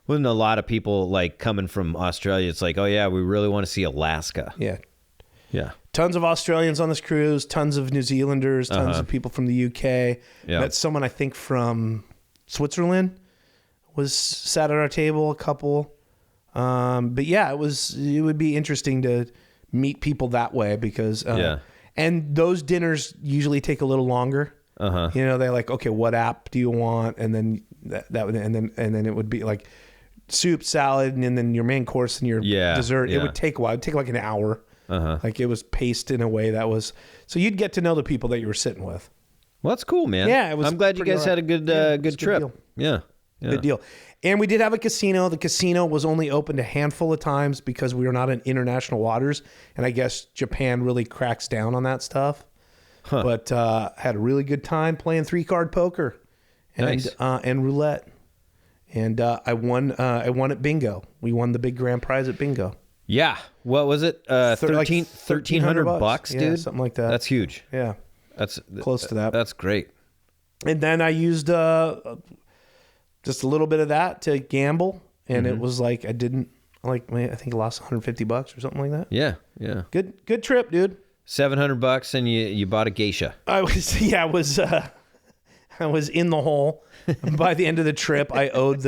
wasn't a lot of people like coming from Australia. It's like, oh yeah, we really want to see Alaska. Yeah. Yeah. Tons of Australians on this cruise, tons of New Zealanders, tons of people from the UK. Yeah. Met someone, I think, from Switzerland sat at our table, a couple. But yeah, it would be interesting to meet people that way because, and those dinners usually take a little longer. They're like, okay, what app do you want? And then and then it would be like soup, salad, and then your main course and your dessert. Yeah. It would take a while. It'd take like an hour. Like it was paced in a way that was, so you'd get to know the people that you were sitting with. Well, that's cool, man. Yeah, it was I'm glad you pretty guys had a good it was a good good trip. deal. Yeah. Good deal. And we did have a casino. The casino was only opened a handful of times because we were not in international waters. And I guess Japan really cracks down on that stuff. But had a really good time playing 3-card poker and Nice. And roulette. And I won at bingo. We won the big grand prize at bingo. Yeah. What was it? Like 1,300 bucks, Yeah, dude. something like that. That's huge. Yeah. That's Close to that. That's great. And then I used just a little bit of that to gamble, and it was like I think I lost $150 or something like that. Yeah. Yeah. Good trip, dude. $700 and you bought a geisha. I was in the hole. By the end of the trip, I owed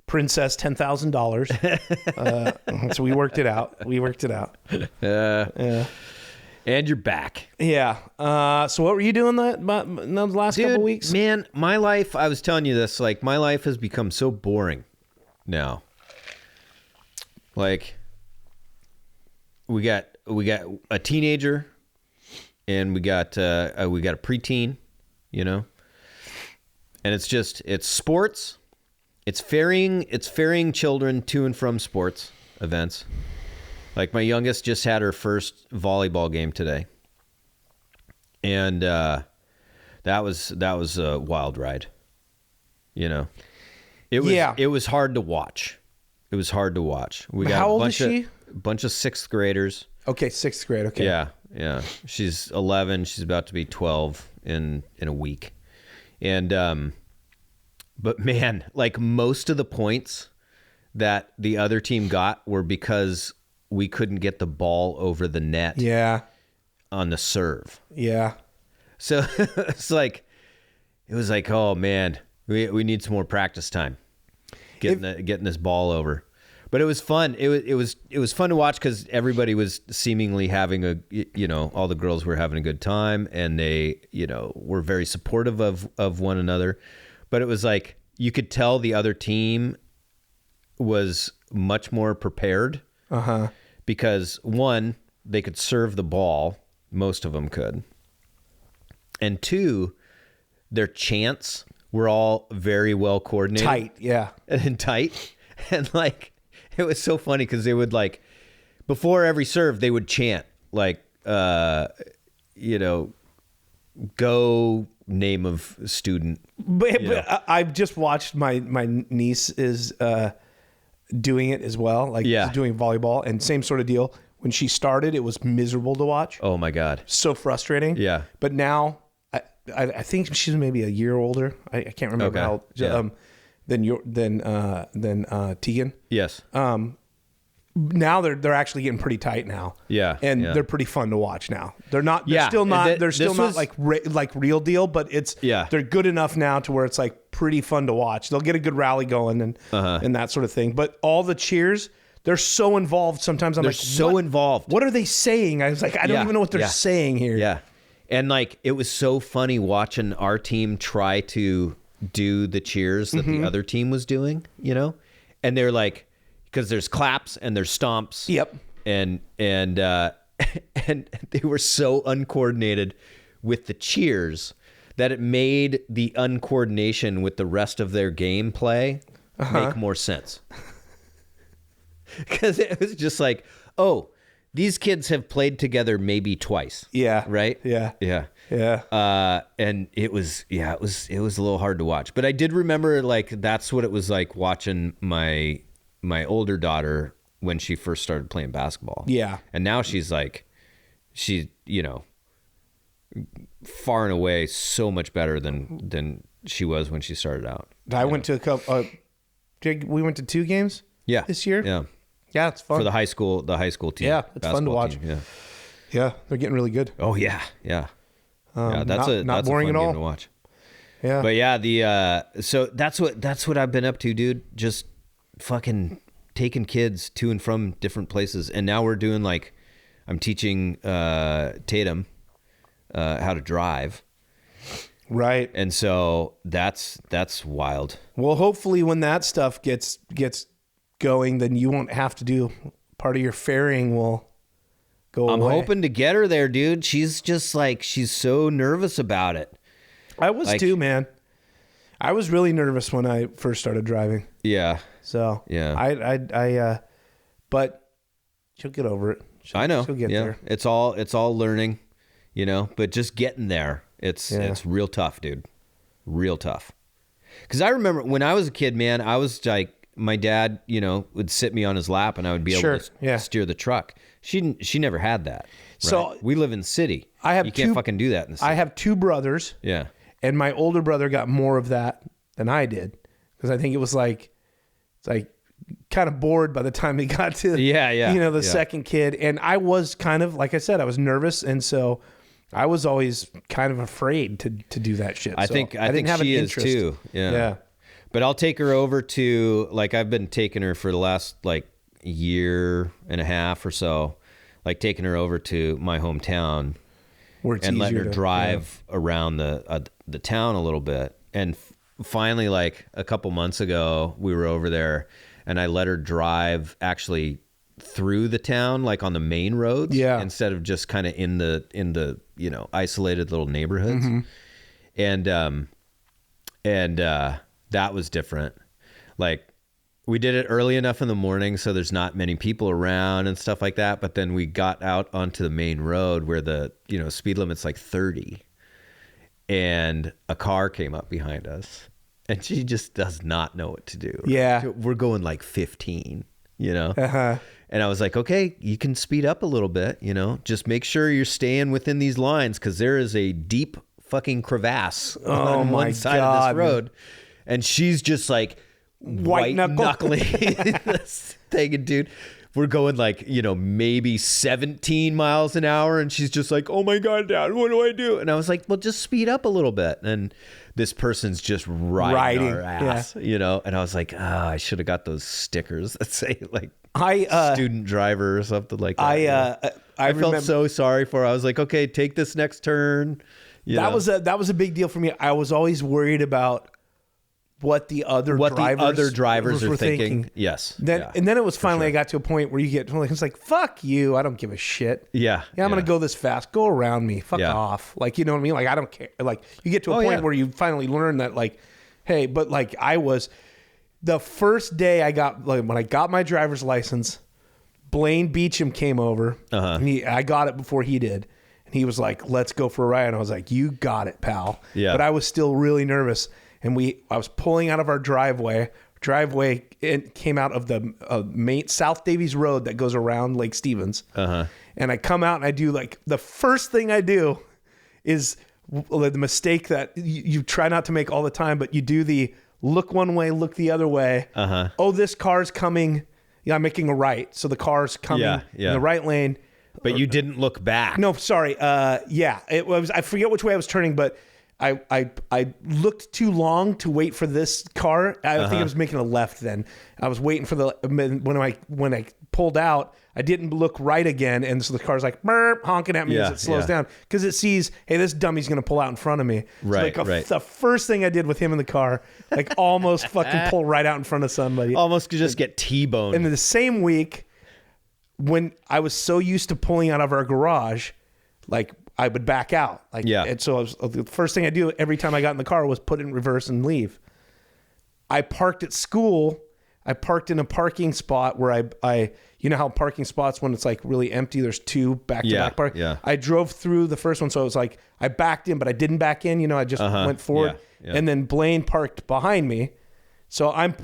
Princess $10,000. So we worked it out. Yeah. And you're back. Yeah. So what were you doing in those last couple weeks? Man, my life, I was telling you this, like my life has become so boring now. Like we got a teenager and we got a preteen, and it's sports. It's ferrying children to and from sports events. Like my youngest just had her first volleyball game today. And that was a wild ride. It was hard to watch. We got How old a is she? bunch of 6th graders. Okay, 6th grade. Okay. Yeah. She's 11. She's about to be 12 in a week. And but man, like most of the points that the other team got were because we couldn't get the ball over the net on the serve. Yeah. So it was like, oh man, we need some more practice time getting this ball over. But it was fun. It was fun to watch because everybody was seemingly having all the girls were having a good time, and they, were very supportive of one another. But it was like you could tell the other team was much more prepared. Because one, they could serve the ball. Most of them could. And two, their chants were all very well coordinated. Tight, yeah. And tight. And like, it was so funny because they would like, before every serve, they would chant like, go name of student. But I've just watched my niece is doing it as well. Like she's doing volleyball, and same sort of deal. When she started, it was miserable to watch. Oh my God. So frustrating. Yeah. But now I think she's maybe a year older. I can't remember how than Tegan. Yes. Now they're actually getting pretty tight now. Yeah. And they're pretty fun to watch now. They're not they're still not like real deal, but they're good enough now to where it's like pretty fun to watch. They'll get a good rally going and that sort of thing. But all the cheers, they're so involved. Sometimes I'm involved. What are they saying? I was like, I don't even know what they're saying here. Yeah. And like, it was so funny watching our team try to do the cheers that the other team was doing, and they're like, because there's claps and there's stomps. Yep. And and they were so uncoordinated with the cheers that it made the uncoordination with the rest of their gameplay make more sense. Because it was just like, oh, these kids have played together maybe twice. Yeah. Right? Yeah. Yeah. Yeah. And it was a little hard to watch. But I did remember, like, that's what it was like watching my older daughter when she first started playing basketball. Yeah. And now she's far and away so much better than she was when she started out. I went to a couple, we went to 2 games this year. Yeah. Yeah, it's fun. For the high school team. Yeah, it's fun to watch. Team, yeah, they're getting really good. Oh yeah. That's not boring a fun at all game to watch. Yeah. But yeah, so that's what I've been up to, dude. Just fucking taking kids to and from different places. And now we're doing I'm teaching Tatum how to drive. Right. And so that's wild. Well, hopefully when that stuff gets going, then you won't have to do part of your ferrying will go away. I'm hoping to get her there, dude. She's just she's so nervous about it. I was too, man. I was really nervous when I first started driving. Yeah. So yeah, I but she'll get over it. I know. She'll get there. It's all learning, but just getting there, it's real tough, dude. Real tough. Because I remember when I was a kid, man, I was like, my dad, would sit me on his lap and I would be able to steer the truck. She never had that. Right? So we live in the city. You can't fucking do that in the city. I have 2 brothers. Yeah. And my older brother got more of that than I did. Because I think it was kind of bored by the time he got to the second kid. And I was kind of, like I said, I was nervous, and so I was always kind of afraid to do that shit. I think have she an is interest. too. Yeah. But I'll take her over to, I've been taking her for the last year and a half or so, taking her over to my hometown where it's and letting her to drive around the town a little bit. And finally, a couple months ago, we were over there and I let her drive actually through the town, on the main roads, instead of just kind of in the isolated little neighborhoods. Mm-hmm. And that was different. We did it early enough in the morning so there's not many people around and stuff like that. But then we got out onto the main road where the speed limit's 30, and a car came up behind us, and she just does not know what to do. Yeah, we're going 15, And I was like, okay, you can speed up a little bit, just make sure you're staying within these lines, because there is a deep fucking crevasse on one side of this road. And she's just white knuckling this thing, dude. we're going like, maybe 17 miles an hour. And she's just like, oh my God, Dad, what do I do? And I was like, well, just speed up a little bit. And this person's just riding our ass, and I was like, I should have got those stickers that say like student driver or something like that. I felt so sorry for her. I was like, okay, take this next turn. That was a big deal for me. I was always worried about what the other drivers are thinking. Yes. And then it was finally, I got to a point where you get, it's like, fuck you. I don't give a shit. Yeah. I'm going to go this fast. Go around me. Fuck off. Like, you know what I mean? Like, I don't care. Like, you get to a point where you finally learn that, like, hey, but like the first day when I got my driver's license, Blaine Beecham came over. And I got it before he did. And he was like, let's go for a ride. And I was like, you got it, pal. Yeah. But I was still really nervous. And I was pulling out of our driveway. It came out of the main South Davies Road that goes around Lake Stevens. And I come out and I do like, the first thing I do is the mistake that you try not to make all the time, but you do the look one way, look the other way. Oh, this car's coming. Yeah, I'm making a right. So the car's coming in the right lane. But you didn't look back. No, sorry. It was, I forget which way I was turning, but I looked too long to wait for this car. I think I was making a left then. I was waiting for when I pulled out, I didn't look right again. And so the car's like, burp, honking at me as it slows down. Because it sees, hey, this dummy's going to pull out in front of me. Right, so the first thing I did with him in the car, like almost fucking pull right out in front of somebody. Almost could just get T-boned. And in the same week, when I was so used to pulling out of our garage, like, I would back out. And so the first thing I do every time I got in the car was put it in reverse and leave. I parked at school. I parked in a parking spot where I you know how parking spots when it's like really empty, there's two back-to-back park. Yeah. I drove through the first one. So it was like, I backed in, but I didn't back in. I just went forward. Yeah. And then Blaine parked behind me. So I'm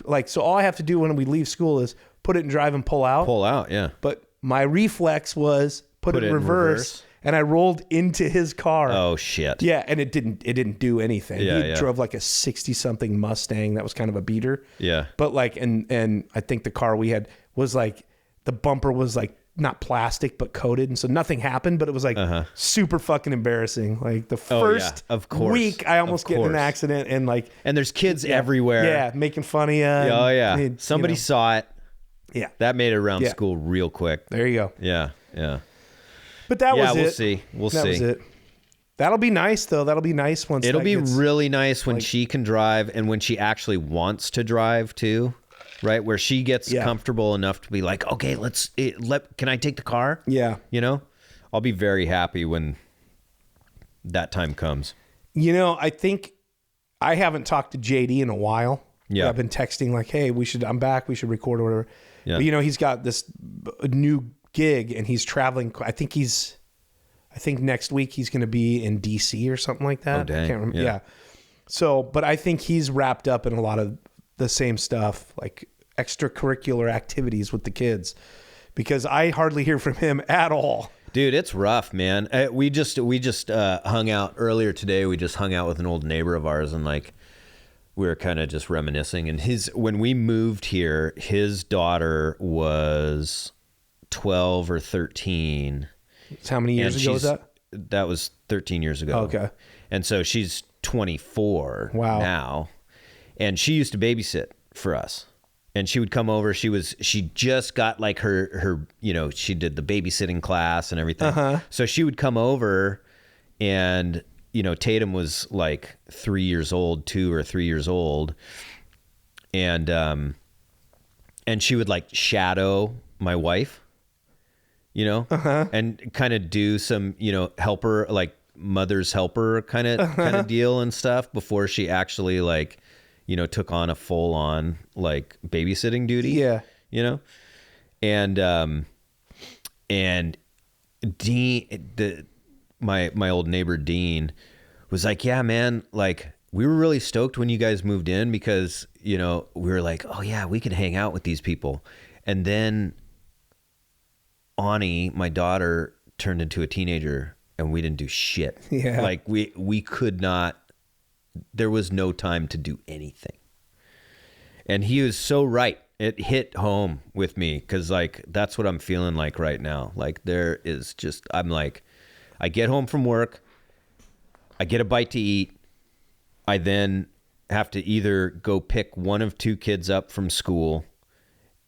like, so all I have to do when we leave school is put it in drive and pull out. Pull out, yeah. But my reflex was put it in reverse. And I rolled into his car. Oh shit! Yeah, and it didn't do anything. He drove like a 60-something Mustang that was kind of a beater. Yeah, but like, and I think the car we had was like the bumper was like not plastic but coated, and so nothing happened. But it was like super fucking embarrassing. Like the first week, I almost get in an accident, and there's kids everywhere. Yeah, making fun of you. Oh yeah, somebody saw it. Yeah, that made it around school real quick. There you go. Yeah. But that was it. We'll see. That was it. That'll be nice, though. That'll be nice once it'll be really nice when she can drive and when she actually wants to drive too, right? Where she gets comfortable enough to be like, okay, can I take the car? Yeah. I'll be very happy when that time comes. I think I haven't talked to JD in a while. Yeah. I've been texting like, hey, I'm back. We should record or whatever. Yeah. But, he's got this new gig and he's traveling. I think next week he's going to be in DC or something like that. Oh, dang. I can't remember. Yeah. So, but I think he's wrapped up in a lot of the same stuff, like extracurricular activities with the kids, because I hardly hear from him at all. Dude, it's rough, man. We just hung out earlier today. We just hung out with an old neighbor of ours, and like we were kind of just reminiscing. And when we moved here, his daughter was 12 or 13. So how many years ago was that? That was 13 years ago. Okay. And so she's 24 wow. now. And she used to babysit for us. And she would come over. She just got like her she did the babysitting class and everything. Uh-huh. So she would come over and, Tatum was like 2 or 3 years old. And she would like shadow my wife. And kind of do some, helper, like mother's helper kind of deal and stuff before she actually like, took on a full on like babysitting duty. Yeah. And Dean, my old neighbor Dean was like, yeah, man, like we were really stoked when you guys moved in because, we were like, oh yeah, we can hang out with these people. And then Ani, my daughter, turned into a teenager and we didn't do shit. Yeah. Like we could not, there was no time to do anything. And he was so right. it hit home with me because like that's what I'm feeling like right now. Like there is just I'm like, I get home from work, I get a bite to eat, I then have to either go pick one of two kids up from school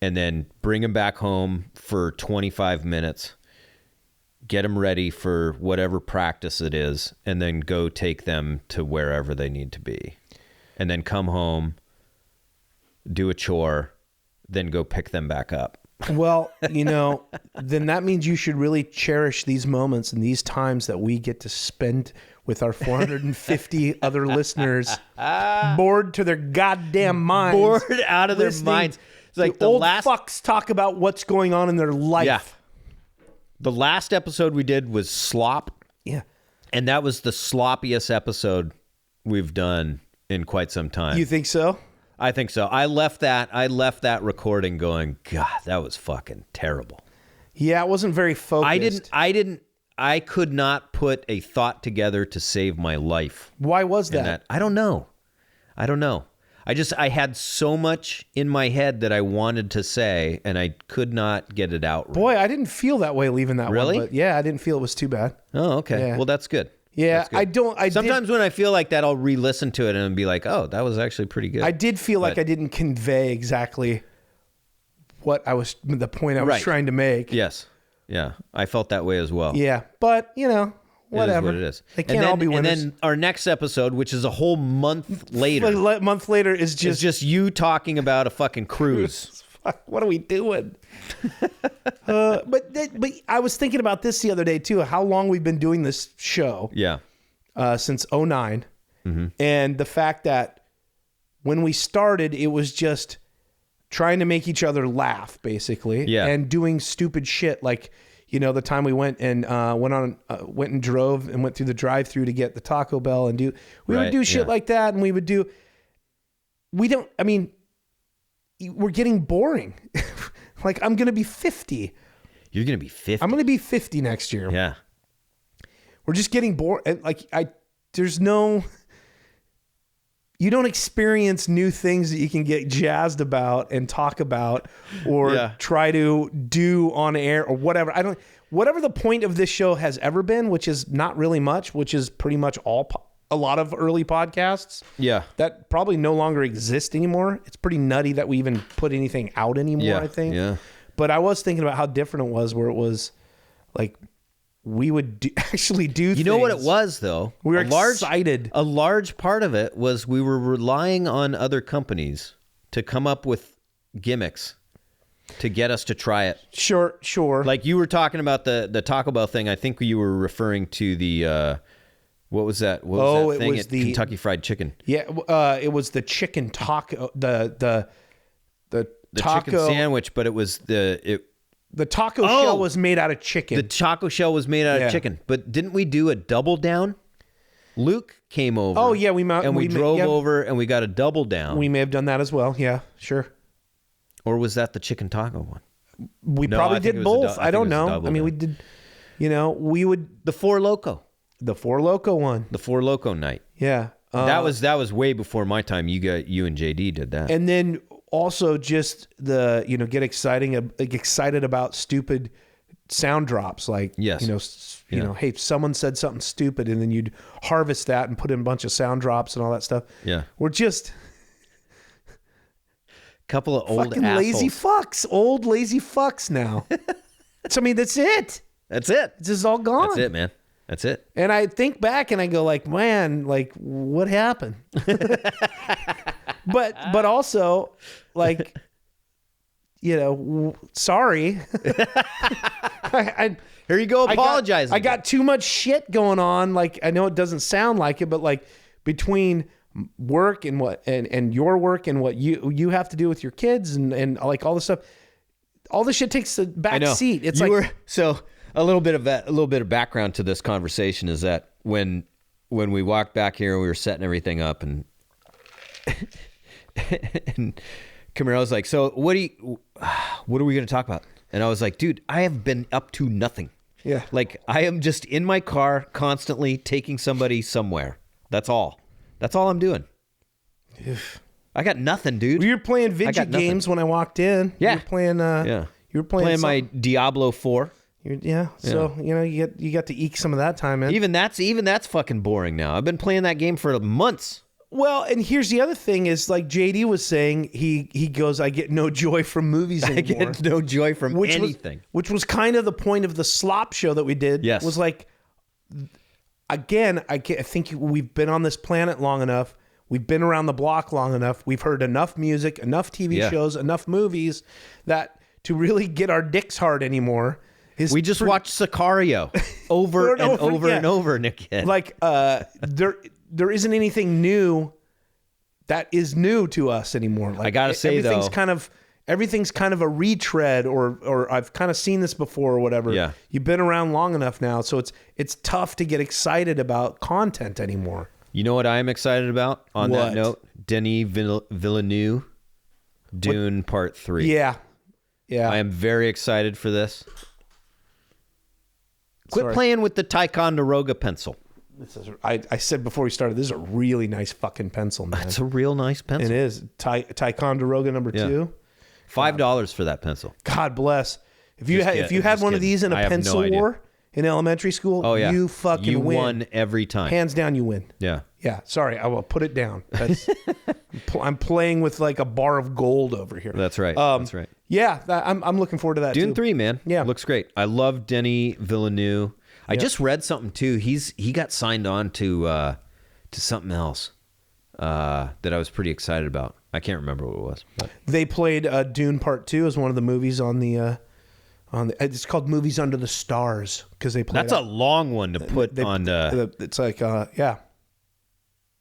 and then bring them back home for 25 minutes, get them ready for whatever practice it is, and then go take them to wherever they need to be. And then come home, do a chore, then go pick them back up. Well, then that means you should really cherish these moments and these times that we get to spend with our 450 other listeners, bored to their goddamn minds. Bored out of their minds. It's like the old last fucks talk about what's going on in their life. Yeah. The last episode we did was slop. Yeah. And that was the sloppiest episode we've done in quite some time. You think so? I think so. I left that recording going, God, that was fucking terrible. Yeah, it wasn't very focused. I could not put a thought together to save my life. Why was that? I don't know. I had so much in my head that I wanted to say, and I could not get it out right. Boy, I didn't feel that way leaving that Really? one. But yeah, I didn't feel it was too bad. Oh, okay. Yeah. Well, that's good. Yeah, That's good. Sometimes did, when I feel like that, I'll re-listen to it and be like, oh, that was actually pretty good. I did feel like I didn't convey exactly the point I was Right. trying to make. Yes. Yeah. I felt that way as well. Yeah, but whatever. It is what it is. They can't all be winners. And then our next episode, which is a whole month later, A month later is is just just you talking about a fucking cruise. what are we doing? But I was thinking about this the other day too. How long we've been doing this show? Yeah. Since 2009, Mm-hmm. and the fact that when we started, it was just trying to make each other laugh, basically, Yeah. and doing stupid shit like. The time we went and went and drove and went through the drive-through to get the Taco Bell and we would do shit like that, and we're getting boring. Like I'm gonna be 50. You're going to be 50. I'm gonna be 50 next year. Yeah. We're just getting bored. You don't experience new things that you can get jazzed about and talk about or try to do on air or whatever. Whatever the point of this show has ever been, which is not really much, which is pretty much a lot of early podcasts. Yeah. That probably no longer exist anymore. It's pretty nutty that we even put anything out anymore, I think. Yeah. But I was thinking about how different it was, where it was like we would actually do You know what it was, though? We were excited. A large part of it was we were relying on other companies to come up with gimmicks to get us to try it. Sure. Like you were talking about the Taco Bell thing. I think you were referring to the, what was that? What was that thing at Kentucky Fried Chicken? Yeah, it was the chicken taco, the taco, chicken sandwich, but it was the taco shell was made out of chicken. The taco shell was made out of chicken. But didn't we do a double down? Luke came over. Oh, yeah. We drove over and we got a double down. We may have done that as well. Yeah, sure. Or was that the chicken taco one? We probably did both. I don't know. I mean, we did, we would. The Four Loko. The Four Loko one. The Four Loko night. Yeah. That was way before my time. You and JD did that. And then also just get excited about stupid sound drops, like yes. Hey, someone said something stupid, and then you'd harvest that and put in a bunch of sound drops and all that stuff. Yeah, we're just couple of old fucking old lazy fucks now. So I mean, that's it. That's it. It's just all gone. That's it, man. That's it. And I think back and I go like, man, like what happened? But also, like, sorry. Here you go apologizing. I got too much shit going on. Like, I know it doesn't sound like it, but like between work and and your work and what you have to do with your kids and like all this stuff, all this shit takes a back seat. It's so a little bit of background to this conversation is that when we walked back here and we were setting everything up and Camaro's like, so what are we going to talk about? And I was like, dude, I have been up to nothing. Yeah. Like I am just in my car constantly taking somebody somewhere. That's all I'm doing. I got nothing, dude. You were playing video got nothing. games when I walked in. Yeah. You were playing. Yeah. You were playing my Diablo 4. So you got to eke some of that time in. Even that's fucking boring now. I've been playing that game for months. Well, and here's the other thing is like JD was saying, he goes, I get no joy from movies anymore. I get no joy from anything. Which was kind of the point of the slop show that we did. Yes. Was like, again, I think we've been on this planet long enough. We've been around the block long enough. We've heard enough music, enough TV shows, enough movies that to really get our dicks hard anymore. We just watched Sicario over and over and over again. Like, there isn't anything new that is new to us anymore. Like, I gotta say, everything's kind of a retread, or I've kind of seen this before, or whatever. Yeah. You've been around long enough now, so it's tough to get excited about content anymore. You know what I'm excited about on that note? Denis Villeneuve, Dune Part 3. Yeah. I am very excited for this. Quit playing with the Ticonderoga pencil. I said before we started, this is a really nice fucking pencil, man. It's a real nice pencil. It is. Ticonderoga number 2. $5 for that pencil. God bless. If you had one of these in a pencil war in elementary school, you fucking win. You won every time. Hands down, you win. Yeah. Yeah. Sorry, I will put it down. I'm playing with like a bar of gold over here. That's right. That's right. Yeah, I'm looking forward to that. Dune too. 3, man. Yeah, looks great. I love Denis Villeneuve. I just read something too. He got signed on to something else that I was pretty excited about. I can't remember what it was. But. They played Dune Part 2 as one of the movies on the. It's called Movies Under the Stars because they played. That's a long one to put on. It's like on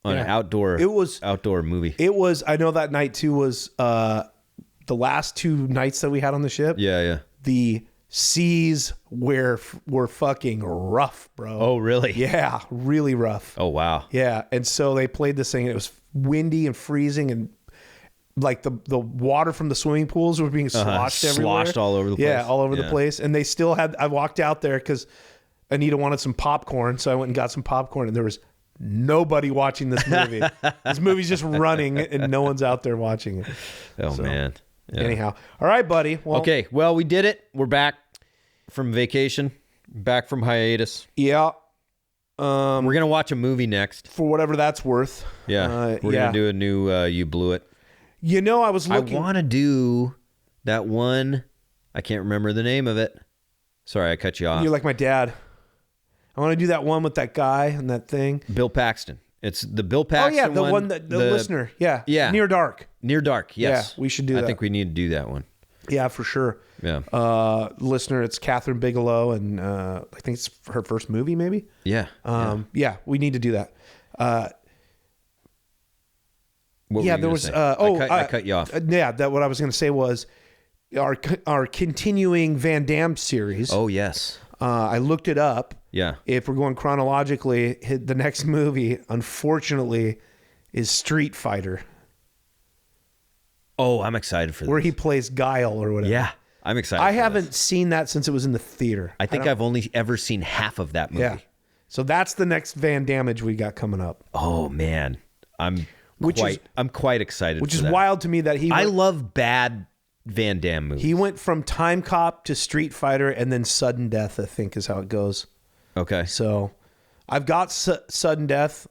an outdoor. It was outdoor movie. It was. I know that night too was the last 2 nights that we had on the ship. Yeah. The seas were fucking rough, bro. Oh, really? Yeah, really rough. Oh, wow. Yeah, and so they played this thing. And it was windy and freezing, and like the water from the swimming pools were being sloshed everywhere. Sloshed all over the place. Yeah, all over the place. And they still had. I walked out there because Anita wanted some popcorn, so I went and got some popcorn, and there was nobody watching this movie. This movie's just running, and no one's out there watching it. Oh, man. Yeah. Anyhow, all right, buddy. Well, okay, well, we did it. We're back from vacation, back from hiatus. Yeah. We're going to watch a movie next. For whatever that's worth. Yeah. We're going to do a new You Blew It. You know, I was looking. I want to do that one. I can't remember the name of it. Sorry, I cut you off. You're like my dad. I want to do that one with that guy and that thing. Bill Paxton. It's the Bill Paxton one. Oh, yeah, the one that the listener. Yeah. Yeah. Near Dark. Near Dark, yes. Yeah, we should do that. I think we need to do that one. Yeah, for sure. Yeah. Listener, it's Catherine Bigelow, and I think it's her first movie, maybe? Yeah. Yeah, we need to do that. What yeah, were you there was. say? I cut you off. Yeah, that what I was going to say was our continuing Van Damme series. Oh, yes. I looked it up. Yeah. If we're going chronologically, the next movie, unfortunately, is Street Fighter. Oh, I'm excited for this. Where he plays Guile or whatever. Yeah, I'm excited. I haven't seen that since it was in the theater. I think I've only ever seen half of that movie. Yeah. So that's the next Van Damme we got coming up. Oh man, I'm quite excited. Which for is that. wild to me that I love bad Van Damme movies. He went from Time Cop to Street Fighter and then Sudden Death, I think is how it goes. Okay. So I've got Sudden Death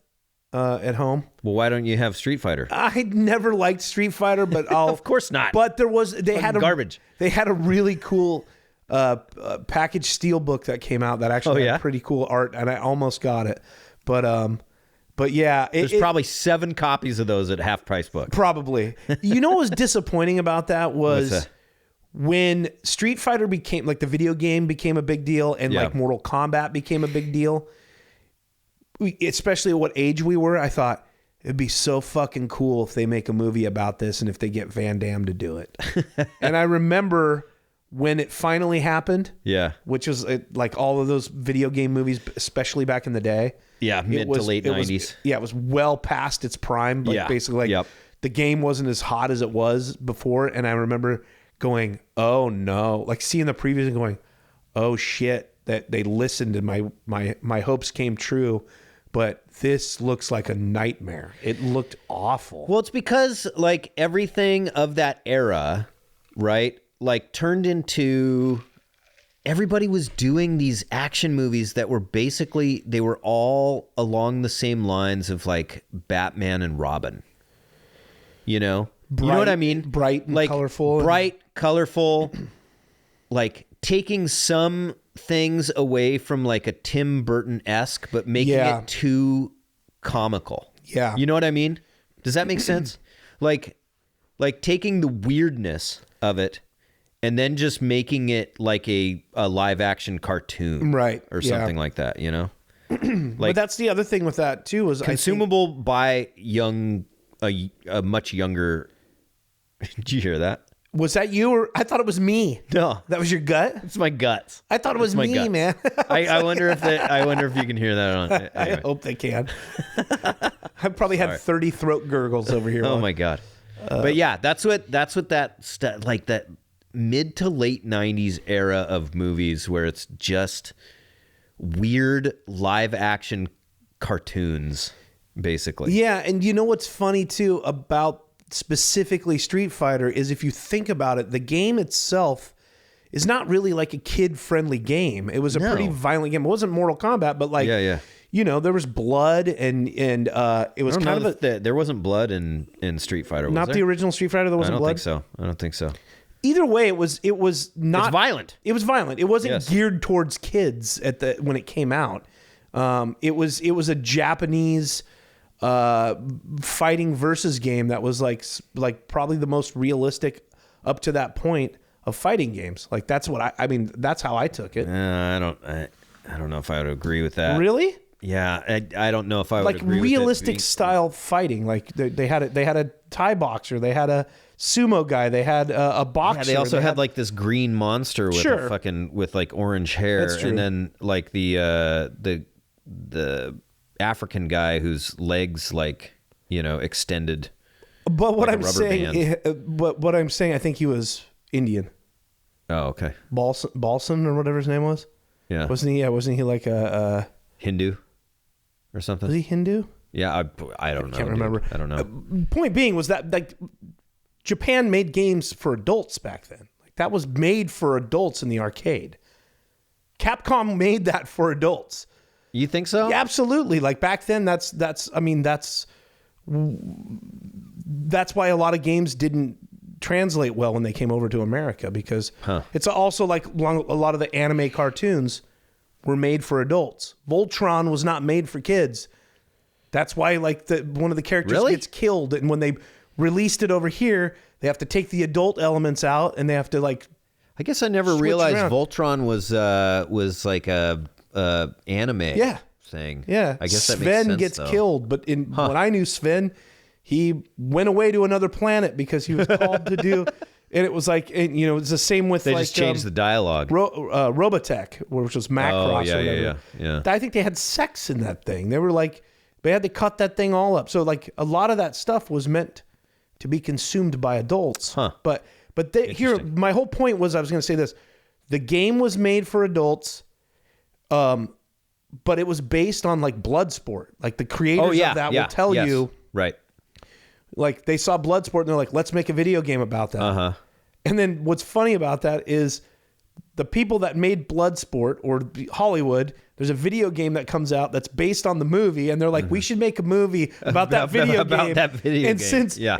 at home. Well, why don't you have Street Fighter? I never liked Street Fighter, but I'll Of course not. But they had garbage. They had a really cool package steel book that came out that actually had pretty cool art, and I almost got it. But yeah, there's probably 7 copies of those at half price book. Probably. You know what was disappointing about that was when Street Fighter became like the video game became a big deal, and like Mortal Kombat became a big deal. Especially at what age we were, I thought it'd be so fucking cool if they make a movie about this and if they get Van Damme to do it. And I remember when it finally happened. Yeah. Which was like all of those video game movies, especially back in the day. Yeah, mid to late 90s. It was well past its prime. Like basically like the game wasn't as hot as it was before. And I remember going, oh no, like seeing the previews and going, oh shit, that they listened and my hopes came true but this looks like a nightmare. It looked awful. Well, it's because like everything of that era, right? Like turned into everybody was doing these action movies that were basically they were all along the same lines of like Batman and Robin. You know? You know what I mean? Bright and like, colorful. Bright, colorful, like taking some things away from like a Tim Burton-esque, but making it too comical. Yeah. You know what I mean? Does that make sense? Like taking the weirdness of it and then just making it like a live action cartoon. Right. Or something like that, you know? But that's the other thing with that too was consumable by a much younger. Did you hear that? Was that you or I thought it was me? No, that was your gut. It's my guts. I thought it was me, guts. man. I wonder if you can hear that on. Anyway. I hope they can. I probably had 30 throat gurgles over here. Oh my god! But yeah, that's what that like that mid to late '90s era of movies where it's just weird live action cartoons, basically. Yeah, and you know what's funny too about specifically Street Fighter is if you think about it, the game itself is not really like a kid-friendly game. It was a pretty violent game. It wasn't Mortal Kombat, but like, you know, there was blood and it was kind of there wasn't blood in Street Fighter. Was not there? The original Street Fighter. There wasn't blood. I don't think so. Either way, it was not it's violent. It was violent. It wasn't geared towards kids when it came out. It was a Japanese fighting versus game that was like probably the most realistic up to that point of fighting games. Like that's what I mean. That's how I took it. I don't know if I would agree with that. Really? Yeah, I don't know if I would like agree realistic with it. style fighting. Like they had a Thai boxer. They had a sumo guy. They had a boxer. Yeah, they also had like this green monster with a fucking with like orange hair, That's true. and then like the African guy whose legs like extended. But what like I'm saying, I think he was Indian. Oh, okay. Balsan or whatever his name was. Yeah. Wasn't he? Yeah. Wasn't he like a Hindu or something? Was he Hindu? Yeah, I don't know. Can't remember. I don't know. Point being was that like Japan made games for adults back then. Like that was made for adults in the arcade. Capcom made that for adults. You think so? Yeah, absolutely. Like back then, that's why a lot of games didn't translate well when they came over to America because it's also like a lot of the anime cartoons were made for adults. Voltron was not made for kids. That's why like one of the characters gets killed, and when they released it over here, they have to take the adult elements out, and they have to like. I guess I never realized Voltron was like a anime thing. Yeah, I guess that Sven makes sense, gets though. killed, but when I knew Sven, he went away to another planet because he was called to do. And it was like, it's the same with they just changed the dialogue. Robotech, which was Macross. Yeah. I think they had sex in that thing. They were like, they had to cut that thing all up. So like a lot of that stuff was meant to be consumed by adults. But here, my whole point was I was going to say this: the game was made for adults, but it was based on like Bloodsport. Like the creators of that will tell you, right? Like they saw Bloodsport and they're like, let's make a video game about that. And then what's funny about that is the people that made Bloodsport or Hollywood, there's a video game that comes out that's based on the movie, and they're like, we should make a movie about that video game.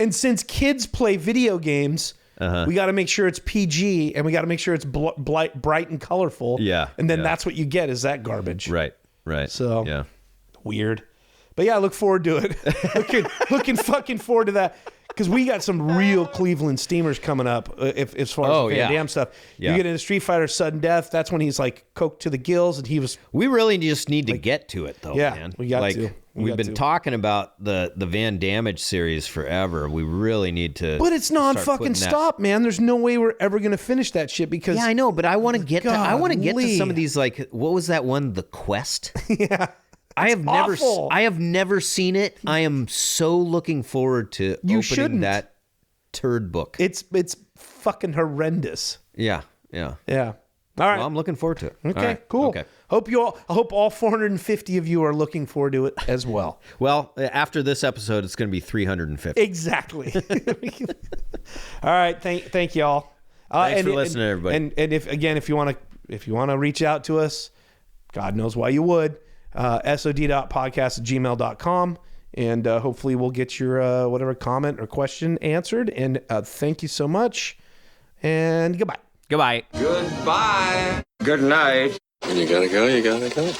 And since kids play video games, we got to make sure it's PG, and we got to make sure it's bright and colorful. Yeah. And then that's what you get is that garbage. Right. So weird. But yeah, I look forward to it. looking fucking forward to that. Because we got some real Cleveland steamers coming up as far as Van Damme stuff. You get into Street Fighter Sudden Death, that's when he's like coked to the gills, and he was... We really just need to get to it, though, man. We got to. We've been talking about the Van Damage series forever. We really need to... But it's non-fucking stop, man. There's no way we're ever going to finish that shit because... Yeah, I know, but I want to get to some of these, like, what was that one? The Quest? Yeah. I have never seen it. I am so looking forward to opening that turd book. It's fucking horrendous. Yeah. Yeah. All right. Well, I'm looking forward to it. Okay, All right. cool. Okay. I hope all 450 of you are looking forward to it as well. Well, after this episode, it's going to be 350. Exactly. All right. Thank y'all. Thanks for listening, everybody. And if you want to reach out to us, God knows why you would. sod.podcast@gmail.com. And hopefully we'll get your whatever comment or question answered. And thank you so much. And goodbye. Goodbye. Goodbye. Good night. When you gotta go, you gotta go.